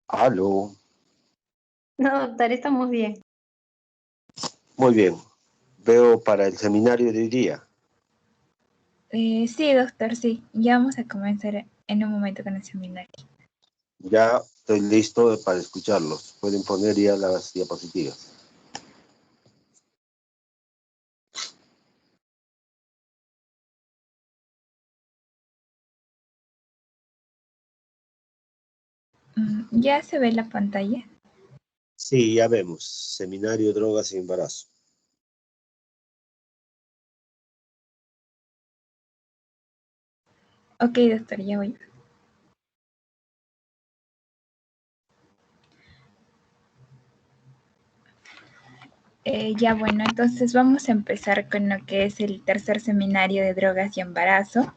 Aló, No, doctor, estamos bien. muy bien. Veo para el seminario de hoy día. Sí, doctor, sí. Ya vamos a comenzar en un momento con el seminario. Ya estoy listo para escucharlos. Pueden poner ya las diapositivas. ¿Ya se ve la pantalla? Sí, ya vemos. Seminario Drogas y Embarazo. Ok, doctor, ya voy. Ya bueno, entonces vamos a empezar con lo que es el tercer seminario de drogas y embarazo.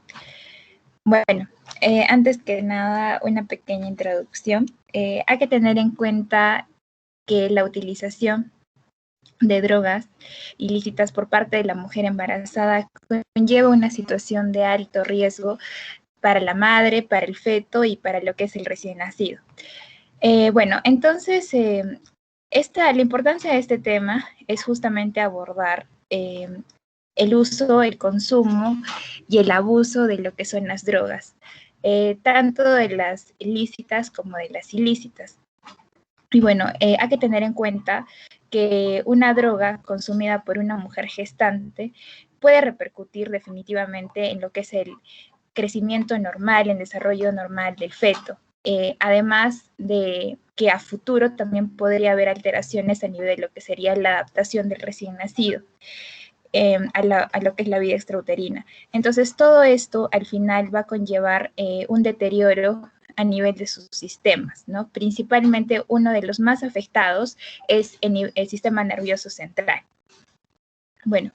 Bueno, antes que nada, una pequeña introducción. Hay que tener en cuenta que la utilización de drogas ilícitas por parte de la mujer embarazada conlleva una situación de alto riesgo para la madre, para el feto y para lo que es el recién nacido. Bueno, entonces, la importancia de este tema es justamente abordar el uso, el consumo y el abuso de lo que son las drogas, tanto de las ilícitas como de las ilícitas. Y bueno, hay que tener en cuenta que una droga consumida por una mujer gestante puede repercutir definitivamente en lo que es el crecimiento normal, en desarrollo normal del feto. Además de que a futuro también podría haber alteraciones a nivel de lo que sería la adaptación del recién nacido. A lo que es la vida extrauterina. Entonces, todo esto al final va a conllevar un deterioro a nivel de sus sistemas, ¿no? Principalmente uno de los más afectados es el sistema nervioso central. Bueno,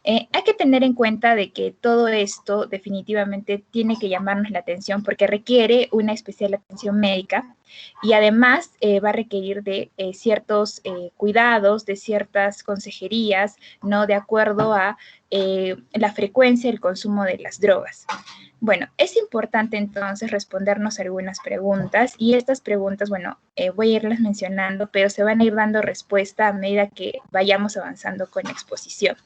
hay que tener en cuenta de que todo esto definitivamente tiene que llamarnos la atención porque requiere una especial atención médica y además va a requerir de ciertos cuidados, de ciertas consejerías, ¿no? De acuerdo a la frecuencia del consumo de las drogas. Bueno, es importante entonces respondernos algunas preguntas y estas preguntas, bueno, voy a irlas mencionando, pero se van a ir dando respuesta a medida que vayamos avanzando con la exposición,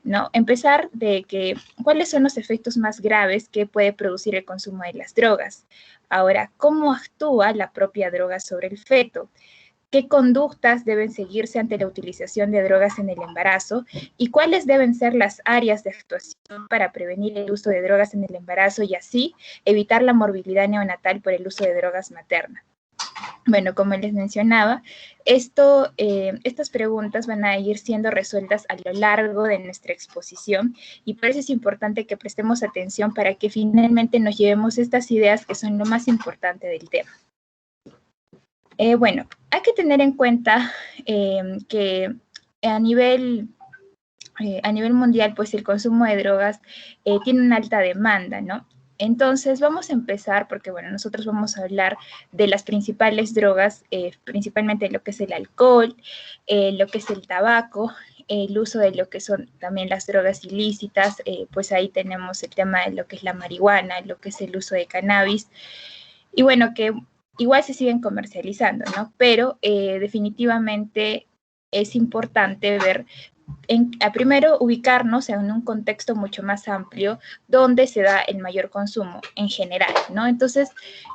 ¿no? Empezar de que, ¿cuáles son los efectos más graves que puede producir el consumo de las drogas? Ahora, ¿cómo actúa la propia droga sobre el feto? ¿Qué conductas deben seguirse ante la utilización de drogas en el embarazo? ¿Y cuáles deben ser las áreas de actuación para prevenir el uso de drogas en el embarazo y así evitar la morbilidad neonatal por el uso de drogas maternas? Bueno, como les mencionaba, estas preguntas van a ir siendo resueltas a lo largo de nuestra exposición y por eso es importante que prestemos atención para que finalmente nos llevemos estas ideas que son lo más importante del tema. Bueno, hay que tener en cuenta que a nivel mundial, pues el consumo de drogas tiene una alta demanda, ¿no? Entonces vamos a empezar porque, bueno, nosotros vamos a hablar de las principales drogas, principalmente lo que es el alcohol, lo que es el tabaco, el uso de lo que son también las drogas ilícitas, pues ahí tenemos el tema de lo que es la marihuana, lo que es el uso de cannabis, y bueno, que igual se siguen comercializando, ¿no? Pero definitivamente es importante ver a primero ubicarnos en un contexto mucho más amplio donde se da el mayor consumo en general, ¿no? Entonces,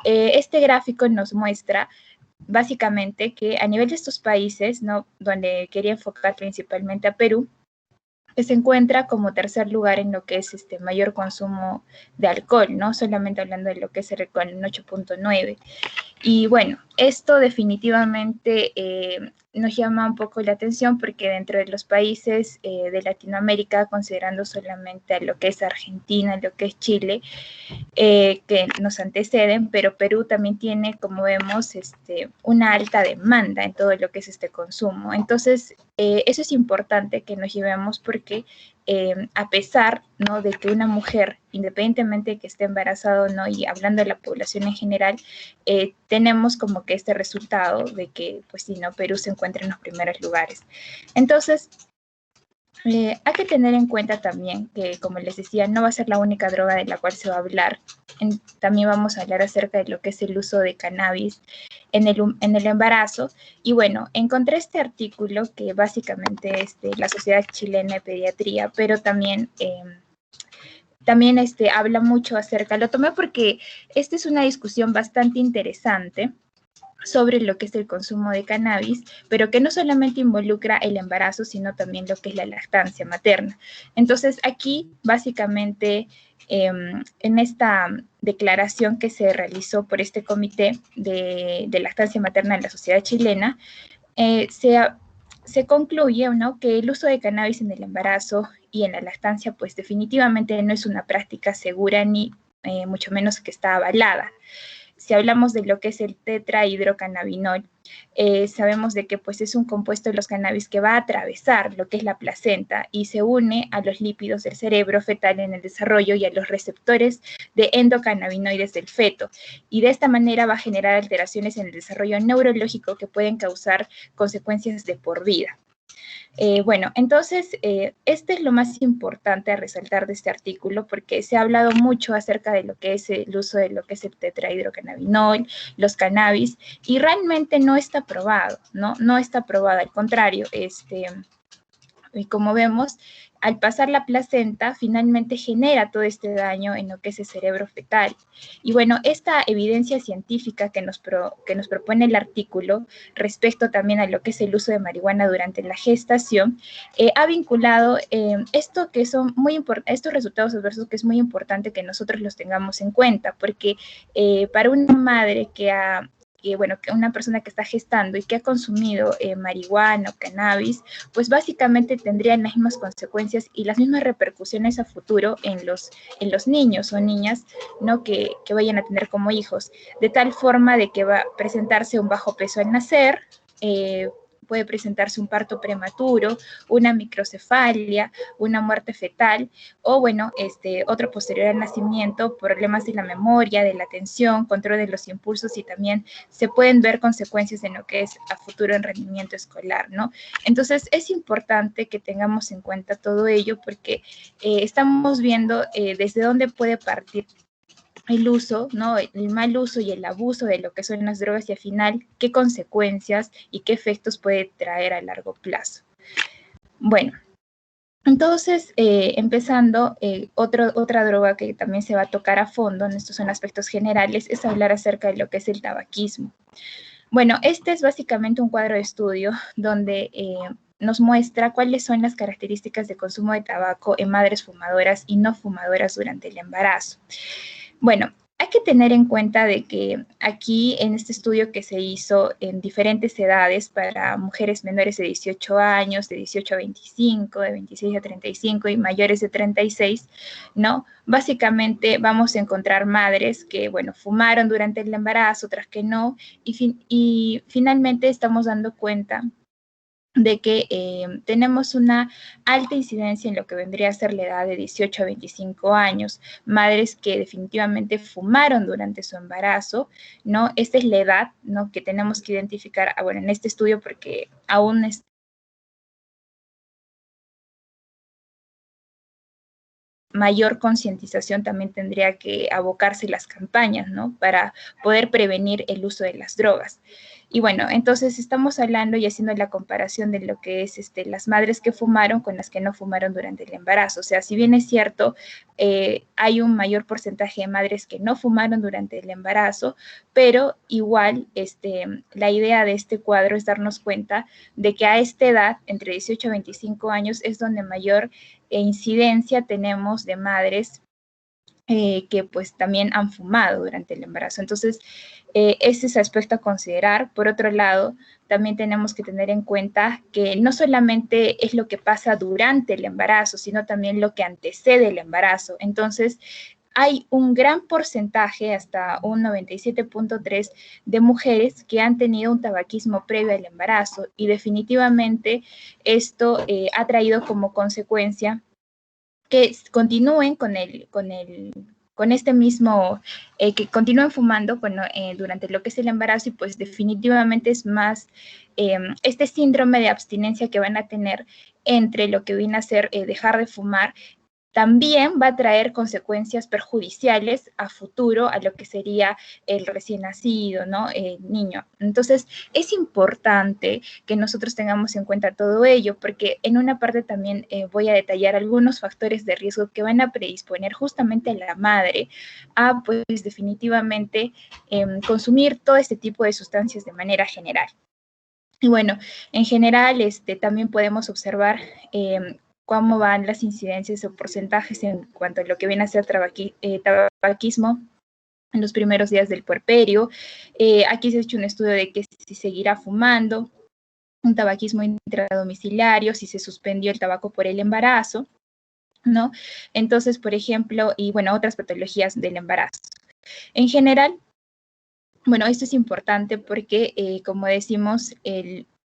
este gráfico nos muestra básicamente que a nivel de estos países, ¿no? Donde quería enfocar principalmente a Perú, que se encuentra como tercer lugar en lo que es mayor consumo de alcohol, ¿no? Solamente hablando de lo que es el alcohol, en 8.9. Y bueno, esto definitivamente nos llama un poco la atención porque dentro de los países de Latinoamérica, considerando solamente a lo que es Argentina, lo que es Chile, que nos anteceden, pero Perú también tiene, como vemos, una alta demanda en todo lo que es este consumo. Entonces, eso es importante que nos llevemos porque a pesar, ¿no?, de que una mujer, independientemente de que esté embarazada o no, y hablando de la población en general, tenemos como que este resultado de que, pues sí, ¿no?, Perú se encuentra en los primeros lugares. Entonces, Hay que tener en cuenta también que, como les decía, no va a ser la única droga de la cual se va a hablar. También vamos a hablar acerca de lo que es el uso de cannabis en el embarazo. Y bueno, encontré este artículo que básicamente es de la Sociedad Chilena de Pediatría, pero también habla mucho acerca, lo tomé porque esta es una discusión bastante interesante sobre lo que es el consumo de cannabis, pero que no solamente involucra el embarazo, sino también lo que es la lactancia materna. Entonces, aquí, básicamente, en esta declaración que se realizó por este comité de lactancia materna en la sociedad chilena, se concluye, ¿no?, que el uso de cannabis en el embarazo y en la lactancia, pues definitivamente no es una práctica segura ni mucho menos que está avalada. Si hablamos de lo que es el tetrahidrocannabinol, sabemos de que pues, es un compuesto de los cannabis que va a atravesar lo que es la placenta y se une a los lípidos del cerebro fetal en el desarrollo y a los receptores de endocannabinoides del feto. Y de esta manera va a generar alteraciones en el desarrollo neurológico que pueden causar consecuencias de por vida. Bueno, entonces, este es lo más importante a resaltar de este artículo porque se ha hablado mucho acerca de lo que es el uso de lo que es el tetrahidrocannabinol, los cannabis, y realmente no está probado, ¿no? No está probado, al contrario, y como vemos, al pasar la placenta, finalmente genera todo este daño en lo que es el cerebro fetal. Y bueno, esta evidencia científica que nos propone el artículo respecto también a lo que es el uso de marihuana durante la gestación, ha vinculado esto que son estos resultados adversos que es muy importante que nosotros los tengamos en cuenta, porque para una madre que una persona que está gestando y que ha consumido marihuana o cannabis, pues básicamente tendrían las mismas consecuencias y las mismas repercusiones a futuro en los niños o niñas, ¿no?, que vayan a tener como hijos, de tal forma de que va a presentarse un bajo peso al nacer, puede presentarse un parto prematuro, una microcefalia, una muerte fetal o, bueno, otro posterior al nacimiento, problemas de la memoria, de la atención, control de los impulsos y también se pueden ver consecuencias en lo que es a futuro en rendimiento escolar, ¿no? Entonces, es importante que tengamos en cuenta todo ello porque estamos viendo desde dónde puede partir el uso, ¿no?, el mal uso y el abuso de lo que son las drogas y al final qué consecuencias y qué efectos puede traer a largo plazo. Bueno, entonces, empezando, otra droga que también se va a tocar a fondo, en estos son aspectos generales, es hablar acerca de lo que es el tabaquismo. Bueno, este es básicamente un cuadro de estudio donde nos muestra cuáles son las características de consumo de tabaco en madres fumadoras y no fumadoras durante el embarazo. Bueno, hay que tener en cuenta de que aquí en este estudio que se hizo en diferentes edades para mujeres menores de 18 años, de 18 a 25, de 26 a 35 y mayores de 36, ¿no? Básicamente vamos a encontrar madres que, bueno, fumaron durante el embarazo, otras que no, y finalmente estamos dando cuenta de que tenemos una alta incidencia en lo que vendría a ser la edad de 18 a 25 años, madres que definitivamente fumaron durante su embarazo, ¿no? Esta es la edad, ¿no?, que tenemos que identificar, bueno, en este estudio porque aún mayor concientización también tendría que abocarse las campañas, ¿no?, para poder prevenir el uso de las drogas. Y bueno, entonces estamos hablando y haciendo la comparación de lo que es las madres que fumaron con las que no fumaron durante el embarazo. O sea, si bien es cierto, hay un mayor porcentaje de madres que no fumaron durante el embarazo, pero igual la idea de este cuadro es darnos cuenta de que a esta edad, entre 18 a 25 años, es donde mayor incidencia tenemos de madres que pues también han fumado durante el embarazo. Entonces, ese es aspecto a considerar. Por otro lado, también tenemos que tener en cuenta que no solamente es lo que pasa durante el embarazo, sino también lo que antecede el embarazo. Entonces, hay un gran porcentaje, hasta un 97.3%, de mujeres que han tenido un tabaquismo previo al embarazo y definitivamente esto ha traído como consecuencia que continúen con este mismo, que continúen fumando durante lo que es el embarazo y pues definitivamente es más este síndrome de abstinencia que van a tener entre lo que viene a ser dejar de fumar, también va a traer consecuencias perjudiciales a futuro a lo que sería el recién nacido, ¿no? El niño. Entonces, es importante que nosotros tengamos en cuenta todo ello, porque en una parte también voy a detallar algunos factores de riesgo que van a predisponer justamente a la madre a, pues, definitivamente consumir todo este tipo de sustancias de manera general. Y bueno, en general, también podemos observar cómo van las incidencias o porcentajes en cuanto a lo que viene a ser tabaquismo en los primeros días del puerperio. Aquí se ha hecho un estudio de que si seguirá fumando, un tabaquismo intradomiciliario, si se suspendió el tabaco por el embarazo, ¿no? Entonces, por ejemplo, y bueno, otras patologías del embarazo. En general, bueno, esto es importante porque, como decimos,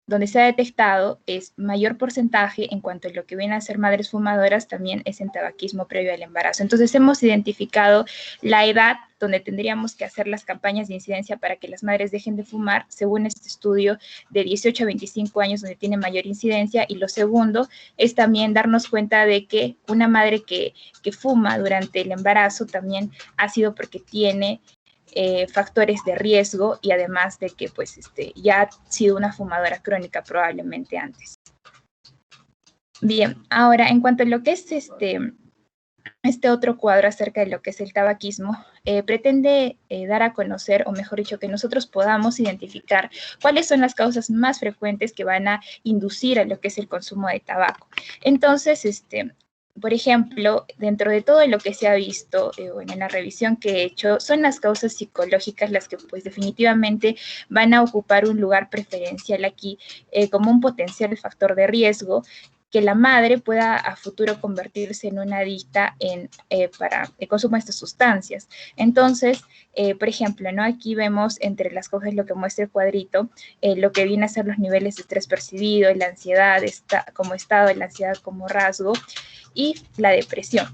donde se ha detectado es mayor porcentaje en cuanto a lo que viene a ser madres fumadoras, también es en tabaquismo previo al embarazo. Entonces, hemos identificado la edad donde tendríamos que hacer las campañas de incidencia para que las madres dejen de fumar, según este estudio, de 18 a 25 años, donde tiene mayor incidencia. Y lo segundo es también darnos cuenta de que una madre que fuma durante el embarazo también ha sido porque tiene factores de riesgo y además de que pues ya ha sido una fumadora crónica probablemente antes. Bien, ahora en cuanto a lo que es este otro cuadro acerca de lo que es el tabaquismo, pretende dar a conocer, o mejor dicho, que nosotros podamos identificar cuáles son las causas más frecuentes que van a inducir a lo que es el consumo de tabaco. Entonces, por ejemplo, dentro de todo lo que se ha visto, bueno, en la revisión que he hecho, son las causas psicológicas las que pues definitivamente van a ocupar un lugar preferencial aquí como un potencial factor de riesgo, que la madre pueda a futuro convertirse en una adicta para el consumo de estas sustancias. Entonces, por ejemplo, ¿no? Aquí vemos entre las cosas lo que muestra el cuadrito, lo que viene a ser los niveles de estrés percibido, la ansiedad como estado, la ansiedad como rasgo y la depresión.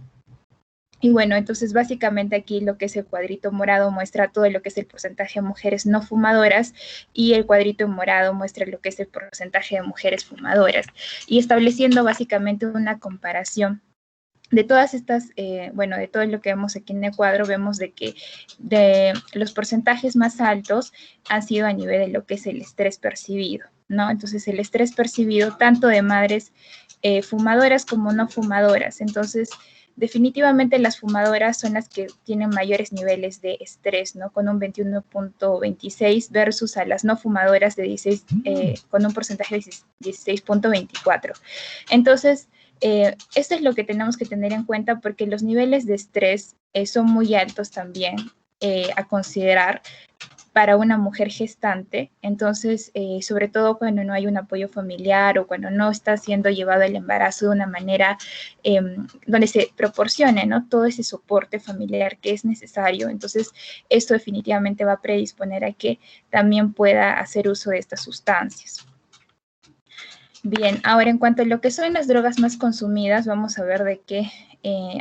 Y bueno, entonces básicamente aquí lo que es el cuadrito morado muestra todo lo que es el porcentaje de mujeres no fumadoras y el cuadrito morado muestra lo que es el porcentaje de mujeres fumadoras, y estableciendo básicamente una comparación de todas estas, bueno, de todo lo que vemos aquí en el cuadro, vemos de que de los porcentajes más altos han sido a nivel de lo que es el estrés percibido, ¿no? Entonces el estrés percibido tanto de madres fumadoras como no fumadoras. Entonces, definitivamente las fumadoras son las que tienen mayores niveles de estrés, ¿no? Con un 21.26 versus a las no fumadoras de 16, con un porcentaje de 16.24. Entonces, esto es lo que tenemos que tener en cuenta, porque los niveles de estrés son muy altos también a considerar para una mujer gestante. Entonces, sobre todo cuando no hay un apoyo familiar o cuando no está siendo llevado el embarazo de una manera donde se proporcione, ¿no?, todo ese soporte familiar que es necesario. Entonces, esto definitivamente va a predisponer a que también pueda hacer uso de estas sustancias. Bien, ahora en cuanto a lo que son las drogas más consumidas, vamos a ver de que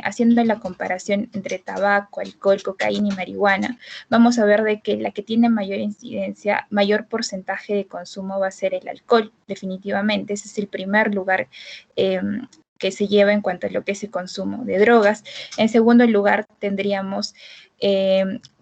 haciendo la comparación entre tabaco, alcohol, cocaína y marihuana, vamos a ver de que la que tiene mayor incidencia, mayor porcentaje de consumo va a ser el alcohol, definitivamente. Ese es el primer lugar que se lleva en cuanto a lo que es el consumo de drogas. En segundo lugar tendríamos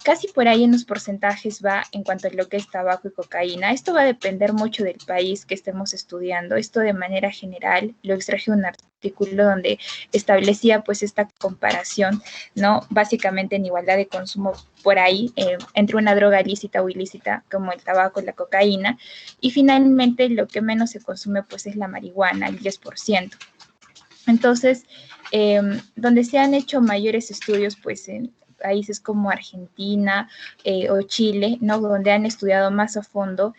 casi por ahí en los porcentajes va en cuanto a lo que es tabaco y cocaína. Esto va a depender mucho del país que estemos estudiando. Esto de manera general lo extraje de un artículo donde establecía pues esta comparación, ¿no?, básicamente en igualdad de consumo por ahí entre una droga lícita o ilícita como el tabaco y la cocaína. Y finalmente lo que menos se consume pues es la marihuana, el 10%. Entonces, donde se han hecho mayores estudios pues en países como Argentina o Chile, ¿no?, donde han estudiado más a fondo,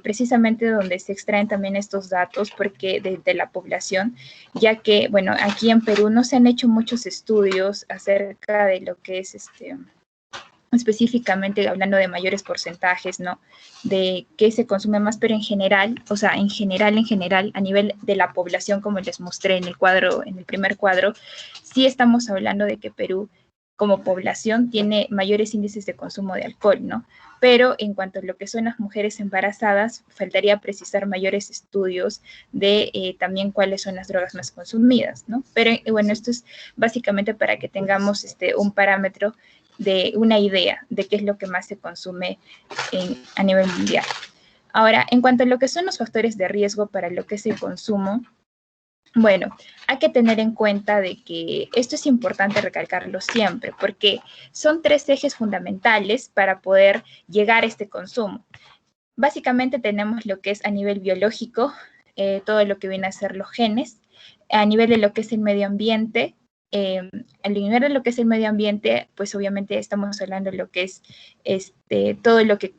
precisamente donde se extraen también estos datos porque de la población, ya que, bueno, aquí en Perú no se han hecho muchos estudios acerca de lo que es específicamente hablando de mayores porcentajes, ¿no?, de qué se consume más, pero en general, o sea, en general, a nivel de la población, como les mostré en el cuadro, en el primer cuadro, sí estamos hablando de que Perú como población tiene mayores índices de consumo de alcohol, ¿no? Pero en cuanto a lo que son las mujeres embarazadas, faltaría precisar mayores estudios de también cuáles son las drogas más consumidas, ¿no? Pero bueno, esto es básicamente para que tengamos un parámetro de una idea de qué es lo que más se consume a nivel mundial. Ahora, en cuanto a lo que son los factores de riesgo para lo que es el consumo, bueno, hay que tener en cuenta de que esto es importante recalcarlo siempre, porque son 3 ejes fundamentales para poder llegar a este consumo. Básicamente tenemos lo que es a nivel biológico, todo lo que viene a ser los genes, a nivel de lo que es el medio ambiente. Al nivel de lo que es el medio ambiente, pues obviamente estamos hablando de lo que es todo lo que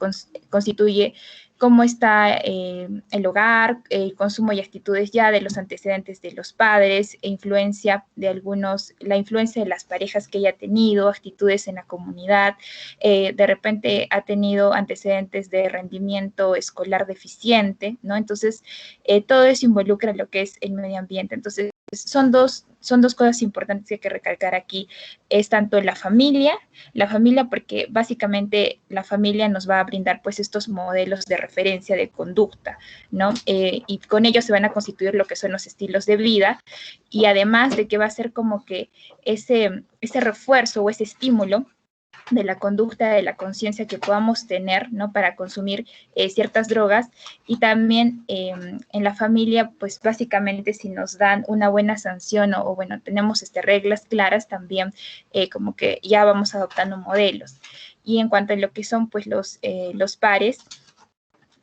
constituye cómo está el hogar, el consumo y actitudes ya de los antecedentes de los padres, influencia de la influencia de las parejas que ella ha tenido, actitudes en la comunidad, de repente ha tenido antecedentes de rendimiento escolar deficiente, ¿no? Entonces, todo eso involucra lo que es el medio ambiente. Entonces, son dos cosas importantes que hay que recalcar aquí. Es tanto la familia porque básicamente la familia nos va a brindar pues estos modelos de referencia de conducta, ¿no? Y con ellos se van a constituir lo que son los estilos de vida, y además de que va a ser como que ese refuerzo o ese estímulo de la conducta, de la conciencia que podamos tener, ¿no? Para consumir ciertas drogas. Y también en la familia, pues básicamente si nos dan una buena sanción o bueno, tenemos reglas claras, también como que ya vamos adoptando modelos. Y en cuanto a lo que son pues los pares,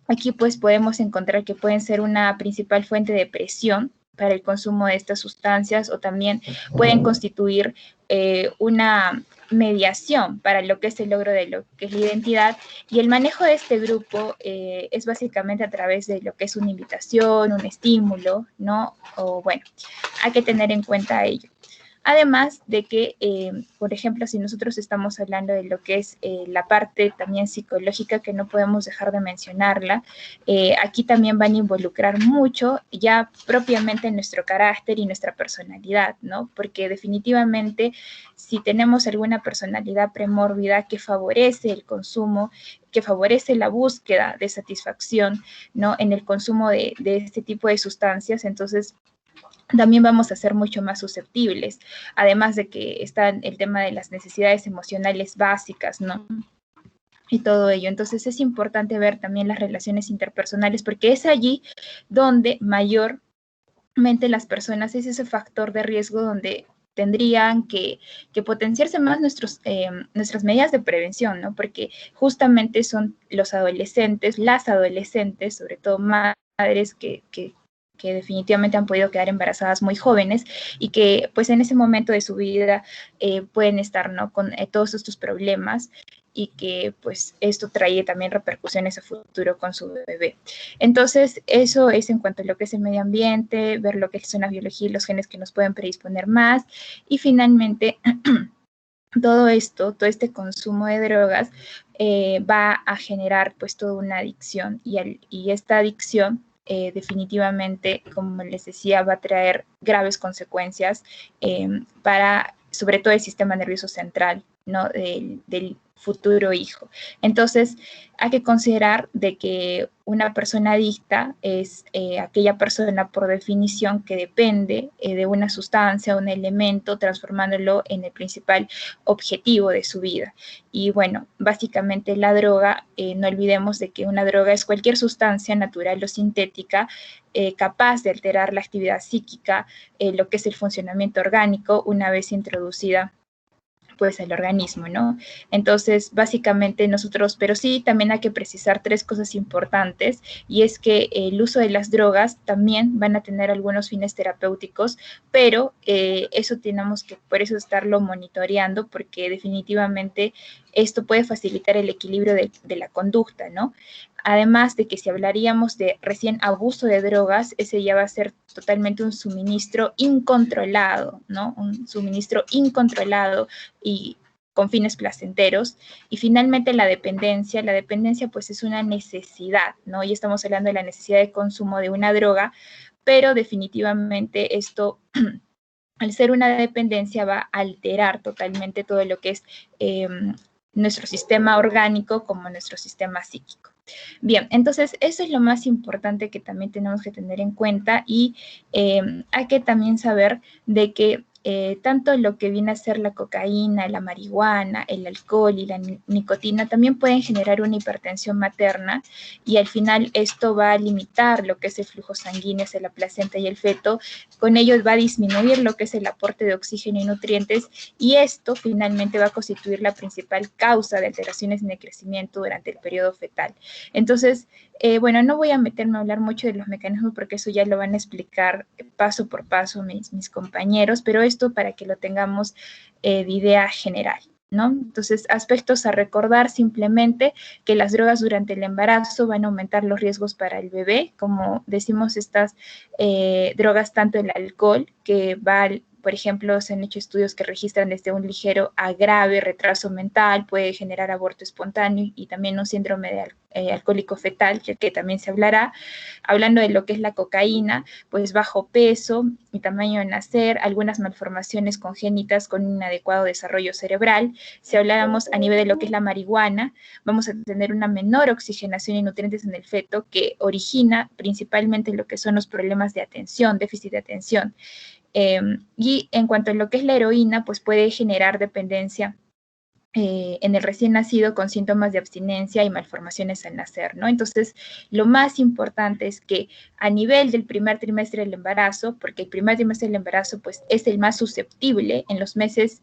aquí pues podemos encontrar que pueden ser una principal fuente de presión para el consumo de estas sustancias, o también pueden constituir una mediación para lo que es el logro de lo que es la identidad. Y el manejo de este grupo es básicamente a través de lo que es una invitación, un estímulo, ¿no? O bueno, hay que tener en cuenta ello. Además de que, por ejemplo, si nosotros estamos hablando de lo que es la parte también psicológica, que no podemos dejar de mencionarla, aquí también van a involucrar mucho ya propiamente nuestro carácter y nuestra personalidad, ¿no? Porque definitivamente si tenemos alguna personalidad premórbida que favorece el consumo, que favorece la búsqueda de satisfacción, ¿no? En el consumo de este tipo de sustancias, entonces también vamos a ser mucho más susceptibles, además de que está el tema de las necesidades emocionales básicas, ¿no? Y todo ello. Entonces es importante ver también las relaciones interpersonales, porque es allí donde mayormente las personas, es ese factor de riesgo donde tendrían que potenciarse más nuestras medidas de prevención, ¿no? Porque justamente son las adolescentes, sobre todo madres que definitivamente han podido quedar embarazadas muy jóvenes y que pues en ese momento de su vida pueden estar, ¿no? Con todos estos problemas, y que pues esto trae también repercusiones a futuro con su bebé. Entonces eso es en cuanto a lo que es el medio ambiente, ver lo que es la biología y los genes que nos pueden predisponer más, y finalmente todo este consumo de drogas va a generar pues toda una adicción, y esta adicción definitivamente, como les decía, va a traer graves consecuencias para, sobre todo, el sistema nervioso central, ¿no? Del futuro hijo. Entonces, hay que considerar de que una persona adicta es aquella persona, por definición, que depende de una sustancia, un elemento, transformándolo en el principal objetivo de su vida. Y bueno, básicamente la droga, no olvidemos de que una droga es cualquier sustancia natural o sintética capaz de alterar la actividad psíquica, lo que es el funcionamiento orgánico, una vez introducida pues el organismo, ¿no? Entonces, básicamente nosotros, pero sí también hay que precisar 3 cosas importantes, y es que el uso de las drogas también van a tener algunos fines terapéuticos, pero eso tenemos que por eso estarlo monitoreando, porque definitivamente esto puede facilitar el equilibrio de la conducta, ¿no? Además de que si hablaríamos de recién abuso de drogas, ese ya va a ser totalmente un suministro incontrolado, ¿no? Un suministro incontrolado y con fines placenteros. Y finalmente la dependencia pues es una necesidad, ¿no? Y estamos hablando de la necesidad de consumo de una droga, pero definitivamente esto al ser una dependencia va a alterar totalmente todo lo que es nuestro sistema orgánico como nuestro sistema psíquico. Bien, entonces eso es lo más importante que también tenemos que tener en cuenta y hay que también saber de que tanto lo que viene a ser la cocaína, la marihuana, el alcohol y la nicotina también pueden generar una hipertensión materna y al final esto va a limitar lo que es el flujo sanguíneo hacia la placenta y el feto. Con ello va a disminuir lo que es el aporte de oxígeno y nutrientes y esto finalmente va a constituir la principal causa de alteraciones en el crecimiento durante el periodo fetal. Entonces, bueno, no voy a meterme a hablar mucho de los mecanismos porque eso ya lo van a explicar paso por paso mis compañeros, pero esto para que lo tengamos de idea general, ¿no? Entonces, aspectos a recordar simplemente que las drogas durante el embarazo van a aumentar los riesgos para el bebé, como decimos estas drogas, tanto el alcohol, que va por ejemplo, se han hecho estudios que registran desde un ligero a grave retraso mental, puede generar aborto espontáneo y también un síndrome de alcohólico fetal, que también se hablará. Hablando de lo que es la cocaína, pues bajo peso y tamaño de nacer, algunas malformaciones congénitas con un inadecuado desarrollo cerebral. Si habláramos a nivel de lo que es la marihuana, vamos a tener una menor oxigenación y nutrientes en el feto que origina principalmente lo que son los problemas de atención, déficit de atención. Y en cuanto a lo que es la heroína, pues puede generar dependencia en el recién nacido con síntomas de abstinencia y malformaciones al nacer, ¿no? Entonces, lo más importante es que a nivel del primer trimestre del embarazo, porque el primer trimestre del embarazo, pues, es el más susceptible en los meses,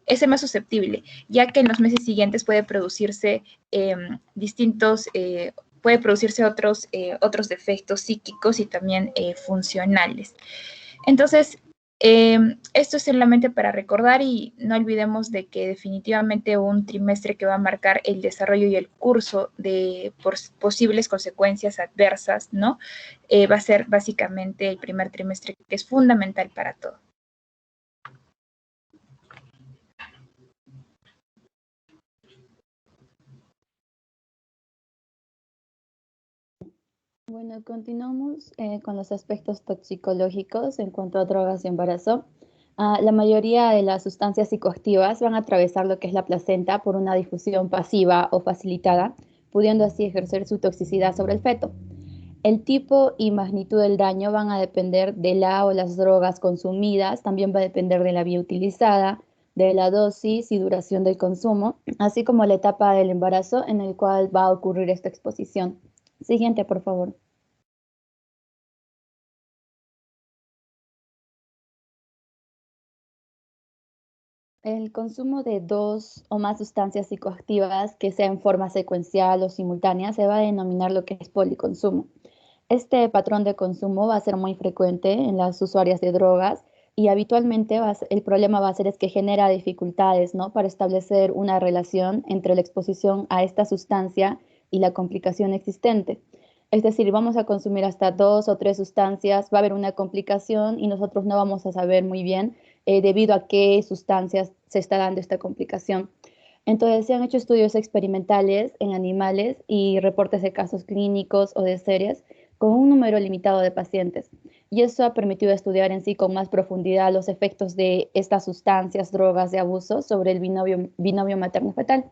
es el más susceptible, ya que en los meses siguientes puede producirse puede producirse otros defectos psíquicos y también funcionales. Entonces, esto es solamente para recordar y no olvidemos de que definitivamente un trimestre que va a marcar el desarrollo y el curso de posibles consecuencias adversas, ¿no? Va a ser básicamente el primer trimestre que es fundamental para todo. Bueno, continuamos con los aspectos toxicológicos en cuanto a drogas y embarazo. La mayoría de las sustancias psicoactivas van a atravesar lo que es la placenta por una difusión pasiva o facilitada, pudiendo así ejercer su toxicidad sobre el feto. El tipo y magnitud del daño van a depender de la o las drogas consumidas, también va a depender de la vía utilizada, de la dosis y duración del consumo, así como la etapa del embarazo en el cual va a ocurrir esta exposición. Siguiente, por favor. El consumo de dos o más sustancias psicoactivas que sea en forma secuencial o simultánea se va a denominar lo que es policonsumo. Este patrón de consumo va a ser muy frecuente en las usuarias de drogas y habitualmente el problema va a ser es que genera dificultades, ¿no? Para establecer una relación entre la exposición a esta sustancia y la complicación existente. Es decir, vamos a consumir hasta dos o tres sustancias, va a haber una complicación y nosotros no vamos a saber muy bien debido a qué sustancias se está dando esta complicación. Entonces, se han hecho estudios experimentales en animales y reportes de casos clínicos o de series con un número limitado de pacientes. Y eso ha permitido estudiar en sí con más profundidad los efectos de estas sustancias, drogas de abuso sobre el binomio materno-fetal.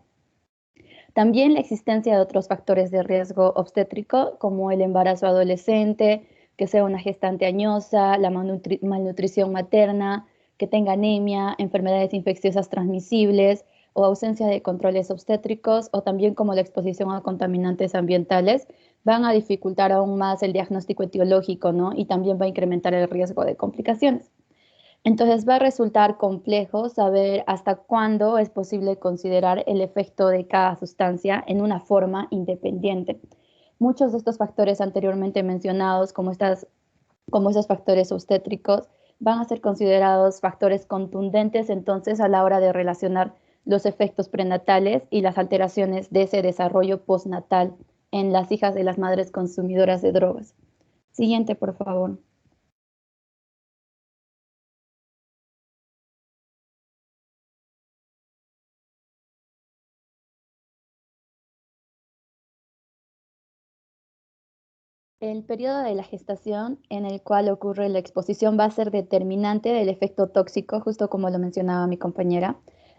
También la existencia de otros factores de riesgo obstétrico, como el embarazo adolescente, que sea una gestante añosa, la malnutrición materna, que tenga anemia, enfermedades infecciosas transmisibles o ausencia de controles obstétricos, o también como la exposición a contaminantes ambientales, van a dificultar aún más el diagnóstico etiológico, ¿no? Y también va a incrementar el riesgo de complicaciones. Entonces va a resultar complejo saber hasta cuándo es posible considerar el efecto de cada sustancia en una forma independiente. Muchos de estos factores anteriormente mencionados, como esos factores obstétricos, van a ser considerados factores contundentes entonces a la hora de relacionar los efectos prenatales y las alteraciones de ese desarrollo postnatal en las hijas de las madres consumidoras de drogas. Siguiente, por favor. El periodo de la gestación en el cual ocurre la exposición va a ser determinante del efecto tóxico, justo como lo mencionaba mi compañera.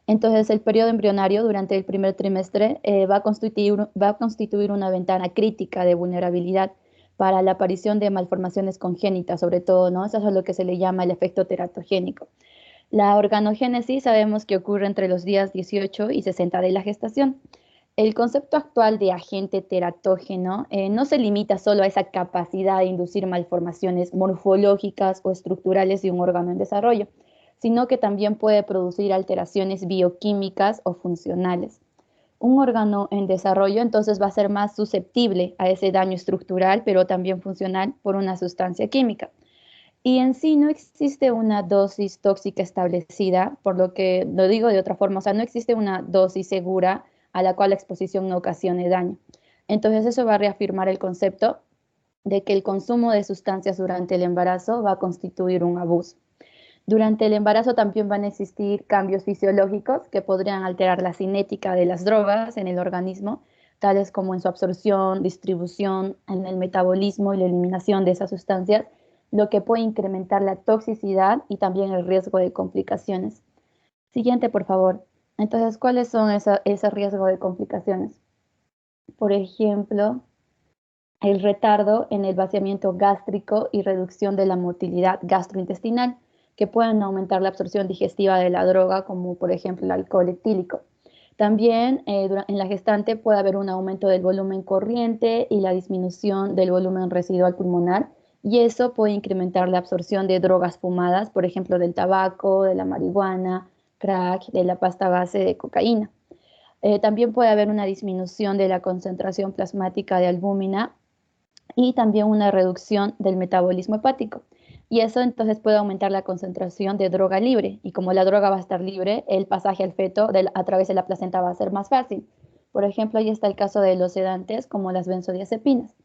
Entonces, el periodo embrionario durante el primer trimestre va a constituir una ventana crítica de vulnerabilidad para la aparición de malformaciones congénitas, sobre todo, ¿no? Eso es lo que se le llama el efecto teratogénico. La organogénesis sabemos que ocurre entre los días 18 y 60 de la gestación. El concepto actual de agente teratógeno no se limita solo a esa capacidad de inducir malformaciones morfológicas o estructurales de un órgano en desarrollo, sino que también puede producir alteraciones bioquímicas o funcionales. Un órgano en desarrollo entonces va a ser más susceptible a ese daño estructural, pero también funcional por una sustancia química. Y en sí no existe una dosis tóxica establecida, por lo que lo digo de otra forma, o sea, no existe una dosis segura a la cual la exposición no ocasione daño. Entonces eso va a reafirmar el concepto de que el consumo de sustancias durante el embarazo va a constituir un abuso. Durante el embarazo también van a existir cambios fisiológicos que podrían alterar la cinética de las drogas en el organismo, tales como en su absorción, distribución, en el metabolismo y la eliminación de esas sustancias, lo que puede incrementar la toxicidad y también el riesgo de complicaciones. Siguiente, por favor. Entonces, ¿cuáles son ese riesgo de complicaciones? Por ejemplo, el retardo en el vaciamiento gástrico y reducción de la motilidad gastrointestinal, que pueden aumentar la absorción digestiva de la droga, como por ejemplo el alcohol etílico. También en la gestante puede haber un aumento del volumen corriente y la disminución del volumen residual pulmonar, y eso puede incrementar la absorción de drogas fumadas, por ejemplo del tabaco, de la marihuana, crack, de la pasta base de cocaína. También puede haber una disminución de la concentración plasmática de albúmina y también una reducción del metabolismo hepático. Y eso entonces puede aumentar la concentración de droga libre. Y como la droga va a estar libre, el pasaje al feto a través de la placenta va a ser más fácil. Por ejemplo, ahí está el caso de los sedantes como las benzodiazepinas.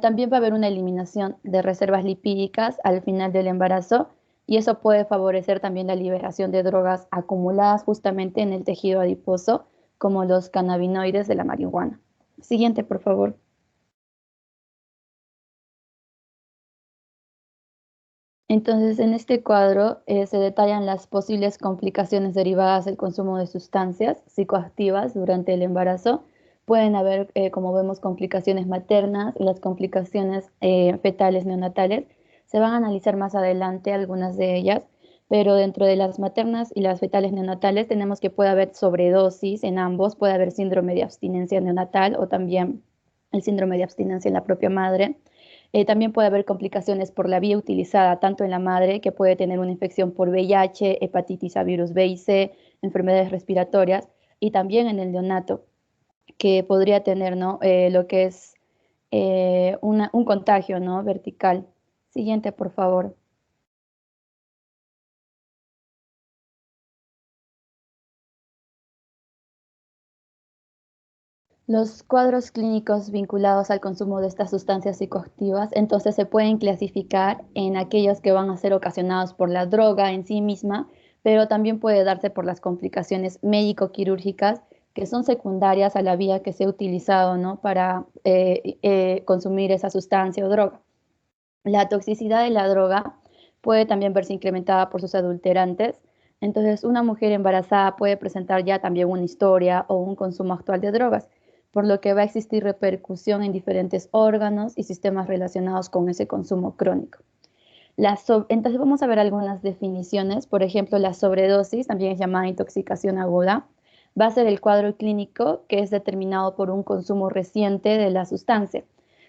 También va a haber una eliminación de reservas lipídicas al final del embarazo, y eso puede favorecer también la liberación de drogas acumuladas justamente en el tejido adiposo, como los cannabinoides de la marihuana. Siguiente, por favor. Entonces, en este cuadro se detallan las posibles complicaciones derivadas del consumo de sustancias psicoactivas durante el embarazo. Pueden haber, como vemos, complicaciones maternas y las complicaciones fetales neonatales. Se van a analizar más adelante algunas de ellas, pero dentro de las maternas y las fetales neonatales tenemos que puede haber sobredosis en ambos, puede haber síndrome de abstinencia neonatal o también el síndrome de abstinencia en la propia madre. También puede haber complicaciones por la vía utilizada, tanto en la madre, que puede tener una infección por VIH, hepatitis A, virus B y C, enfermedades respiratorias, y también en el neonato, que podría tener, ¿no? Lo que es un contagio, ¿no? Vertical. Siguiente, por favor. Los cuadros clínicos vinculados al consumo de estas sustancias psicoactivas entonces se pueden clasificar en aquellos que van a ser ocasionados por la droga en sí misma, pero también puede darse por las complicaciones médico-quirúrgicas que son secundarias a la vía que se ha utilizado, ¿no? Para consumir esa sustancia o droga. La toxicidad de la droga puede también verse incrementada por sus adulterantes. Entonces, una mujer embarazada puede presentar ya también una historia o un consumo actual de drogas, por lo que va a existir repercusión en diferentes órganos y sistemas relacionados con ese consumo crónico. Entonces vamos a ver algunas definiciones. Por ejemplo, la sobredosis, también es llamada intoxicación aguda, va a ser el cuadro clínico que es determinado por un consumo reciente de la sustancia.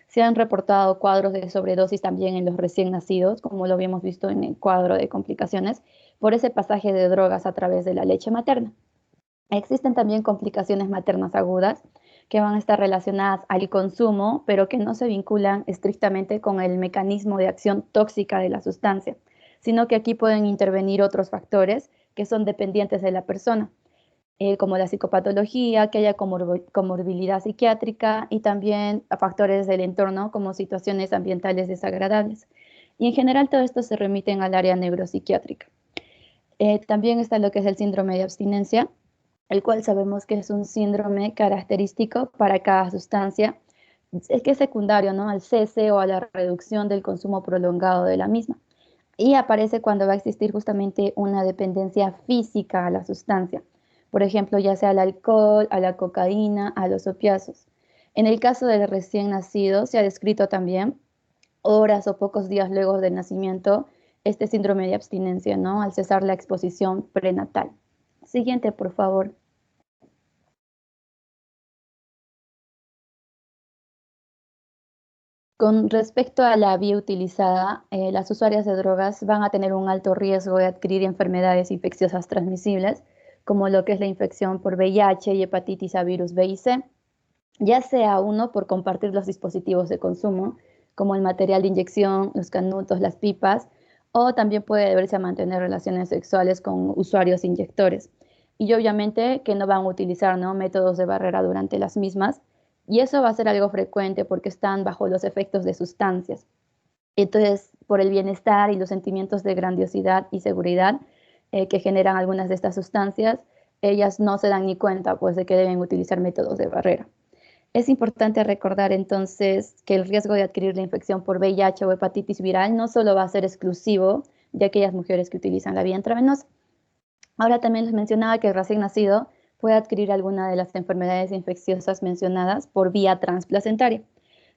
Se han reportado cuadros de sobredosis también en los recién nacidos, como lo habíamos visto en el cuadro de complicaciones, por ese pasaje de drogas a través de la leche materna. Existen también complicaciones maternas agudas que van a estar relacionadas al consumo, pero que no se vinculan estrictamente con el mecanismo de acción tóxica de la sustancia, sino que aquí pueden intervenir otros factores que son dependientes de la persona, como la psicopatología, que haya comorbilidad psiquiátrica y también a factores del entorno como situaciones ambientales desagradables. Y en general todo esto se remiten al área neuropsiquiátrica. También está lo que es el síndrome de abstinencia, el cual sabemos que es un síndrome característico para cada sustancia, es que es secundario, ¿no?, al cese o a la reducción del consumo prolongado de la misma. Y aparece cuando va a existir justamente una dependencia física a la sustancia. Por ejemplo, ya sea al alcohol, a la cocaína, a los opiáceos. En el caso del recién nacido, se ha descrito también horas o pocos días luego del nacimiento este síndrome de abstinencia, ¿no?, al cesar la exposición prenatal. Siguiente, por favor. Con respecto a la vía utilizada, las usuarias de drogas van a tener un alto riesgo de adquirir enfermedades infecciosas transmisibles, como lo que es la infección por VIH y hepatitis a virus B y C, ya sea uno por compartir los dispositivos de consumo, como el material de inyección, los canutos, las pipas, o también puede deberse a mantener relaciones sexuales con usuarios inyectores. Y obviamente que no van a utilizar, ¿no?, métodos de barrera durante las mismas, y eso va a ser algo frecuente porque están bajo los efectos de sustancias. Entonces, por el bienestar y los sentimientos de grandiosidad y seguridad que generan algunas de estas sustancias, ellas no se dan ni cuenta, pues, de que deben utilizar métodos de barrera. Es importante recordar entonces que el riesgo de adquirir la infección por VIH o hepatitis viral no solo va a ser exclusivo de aquellas mujeres que utilizan la vía intravenosa. Ahora también les mencionaba que el recién nacido puede adquirir alguna de las enfermedades infecciosas mencionadas por vía transplacentaria.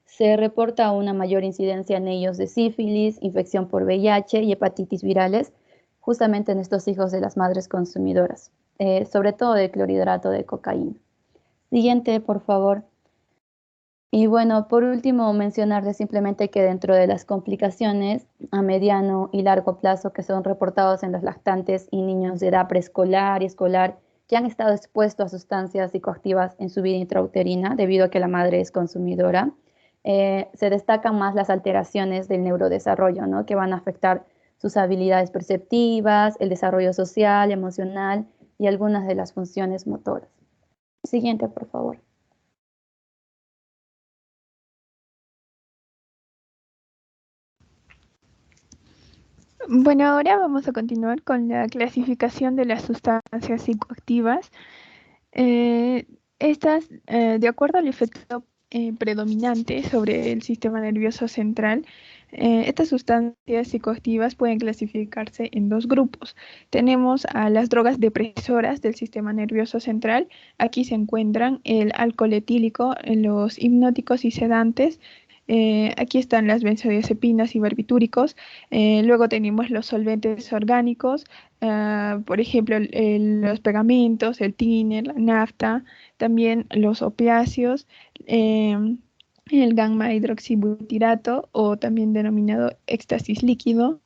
Se reporta una mayor incidencia en ellos de sífilis, infección por VIH y hepatitis virales, justamente en estos hijos de las madres consumidoras, sobre todo de clorhidrato de cocaína. Siguiente, por favor. Y bueno, por último, mencionarles simplemente que dentro de las complicaciones a mediano y largo plazo que son reportados en los lactantes y niños de edad preescolar y escolar que han estado expuestos a sustancias psicoactivas en su vida intrauterina debido a que la madre es consumidora, se destacan más las alteraciones del neurodesarrollo, ¿no?, que van a afectar sus habilidades perceptivas, el desarrollo social, emocional y algunas de las funciones motoras. Siguiente, por favor. Bueno, ahora vamos a continuar con la clasificación de las sustancias psicoactivas. Estas, de acuerdo al efecto predominante sobre el sistema nervioso central, estas sustancias psicoactivas pueden clasificarse en dos grupos. Tenemos a las drogas depresoras del sistema nervioso central. Aquí se encuentran el alcohol etílico, los hipnóticos y sedantes. Aquí están las benzodiazepinas y barbitúricos. Luego tenemos los solventes orgánicos, por ejemplo, los pegamentos, el tiner, la nafta, también los opiáceos, el gamma hidroxibutirato o también denominado éxtasis líquido.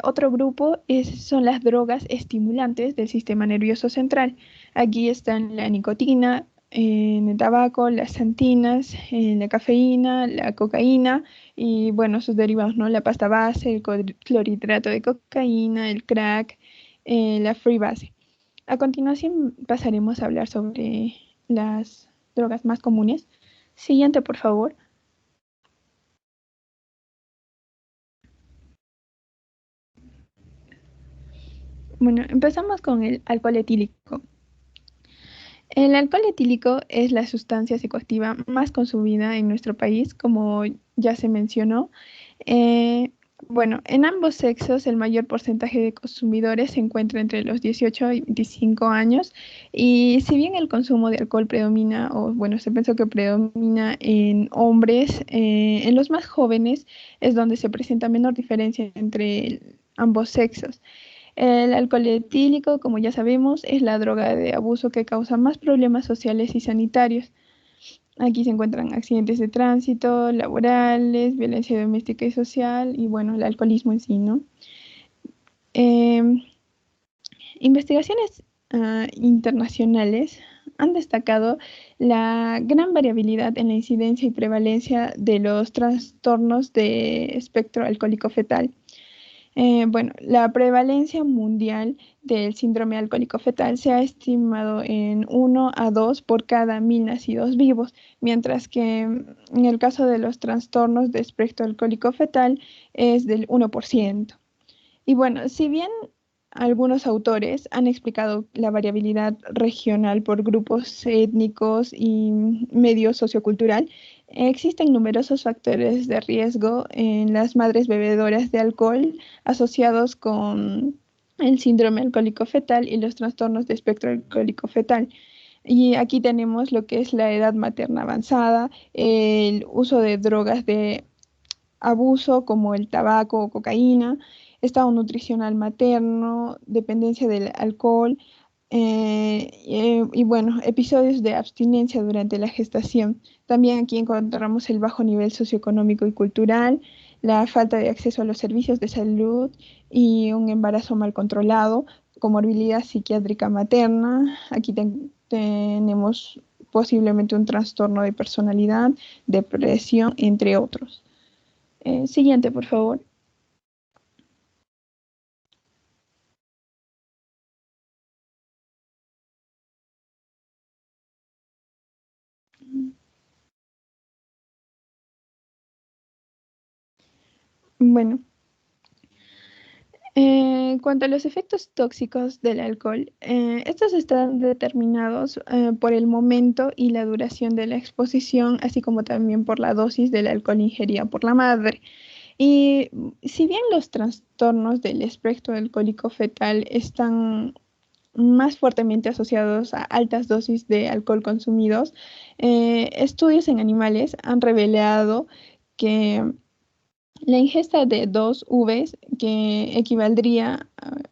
Otro grupo son las drogas estimulantes del sistema nervioso central. Aquí están la nicotina, en el tabaco, las xantinas, la cafeína, la cocaína y bueno, sus derivados, ¿no?, la pasta base, el clorhidrato de cocaína, el crack, la free base. A continuación pasaremos a hablar sobre las drogas más comunes. Siguiente, por favor. Bueno, empezamos con el alcohol etílico. El alcohol etílico es la sustancia psicoactiva más consumida en nuestro país, como ya se mencionó. Bueno, en ambos sexos el mayor porcentaje de consumidores se encuentra entre los 18 y 25 años y si bien el consumo de alcohol predomina, o bueno, se pensó que predomina en hombres, en los más jóvenes es donde se presenta menor diferencia entre ambos sexos. El alcohol etílico, como ya sabemos, es la droga de abuso que causa más problemas sociales y sanitarios. Aquí se encuentran accidentes de tránsito, laborales, violencia doméstica y social y bueno, el alcoholismo en sí, ¿no? Investigaciones internacionales han destacado la gran variabilidad en la incidencia y prevalencia de los trastornos de espectro alcohólico fetal. Bueno, la prevalencia mundial del síndrome alcohólico fetal se ha estimado en 1 a 2 por cada 1000 nacidos vivos, mientras que en el caso de los trastornos de espectro alcohólico fetal es del 1%. Y bueno, si bien algunos autores han explicado la variabilidad regional por grupos étnicos y medio sociocultural. Existen numerosos factores de riesgo en las madres bebedoras de alcohol asociados con el síndrome alcohólico fetal y los trastornos de espectro alcohólico fetal. Y aquí tenemos lo que es la edad materna avanzada, el uso de drogas de abuso como el tabaco o cocaína, estado nutricional materno, dependencia del alcohol y bueno, episodios de abstinencia durante la gestación. También aquí encontramos el bajo nivel socioeconómico y cultural, la falta de acceso a los servicios de salud y un embarazo mal controlado, comorbilidad psiquiátrica materna. Aquí tenemos posiblemente un trastorno de personalidad, depresión, entre otros. Siguiente, por favor. Bueno, en cuanto a los efectos tóxicos del alcohol, estos están determinados por el momento y la duración de la exposición, así como también por la dosis del alcohol ingerida por la madre. Y si bien los trastornos del espectro alcohólico fetal están más fuertemente asociados a altas dosis de alcohol consumidos, estudios en animales han revelado que la ingesta de 2 Vs, que equivaldría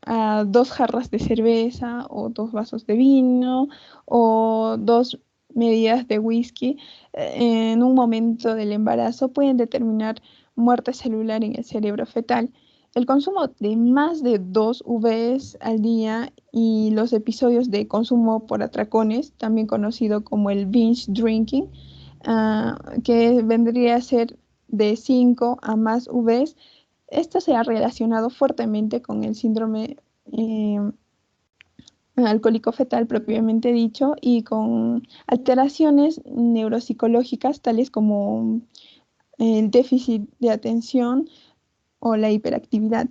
a 2 jarras de cerveza o 2 vasos de vino o 2 medidas de whisky en un momento del embarazo, pueden determinar muerte celular en el cerebro fetal. El consumo de más de 2 Vs al día y los episodios de consumo por atracones, también conocido como el binge drinking, que vendría a ser de 5 a más Vs, esto se ha relacionado fuertemente con el síndrome alcohólico fetal propiamente dicho y con alteraciones neuropsicológicas tales como el déficit de atención o la hiperactividad.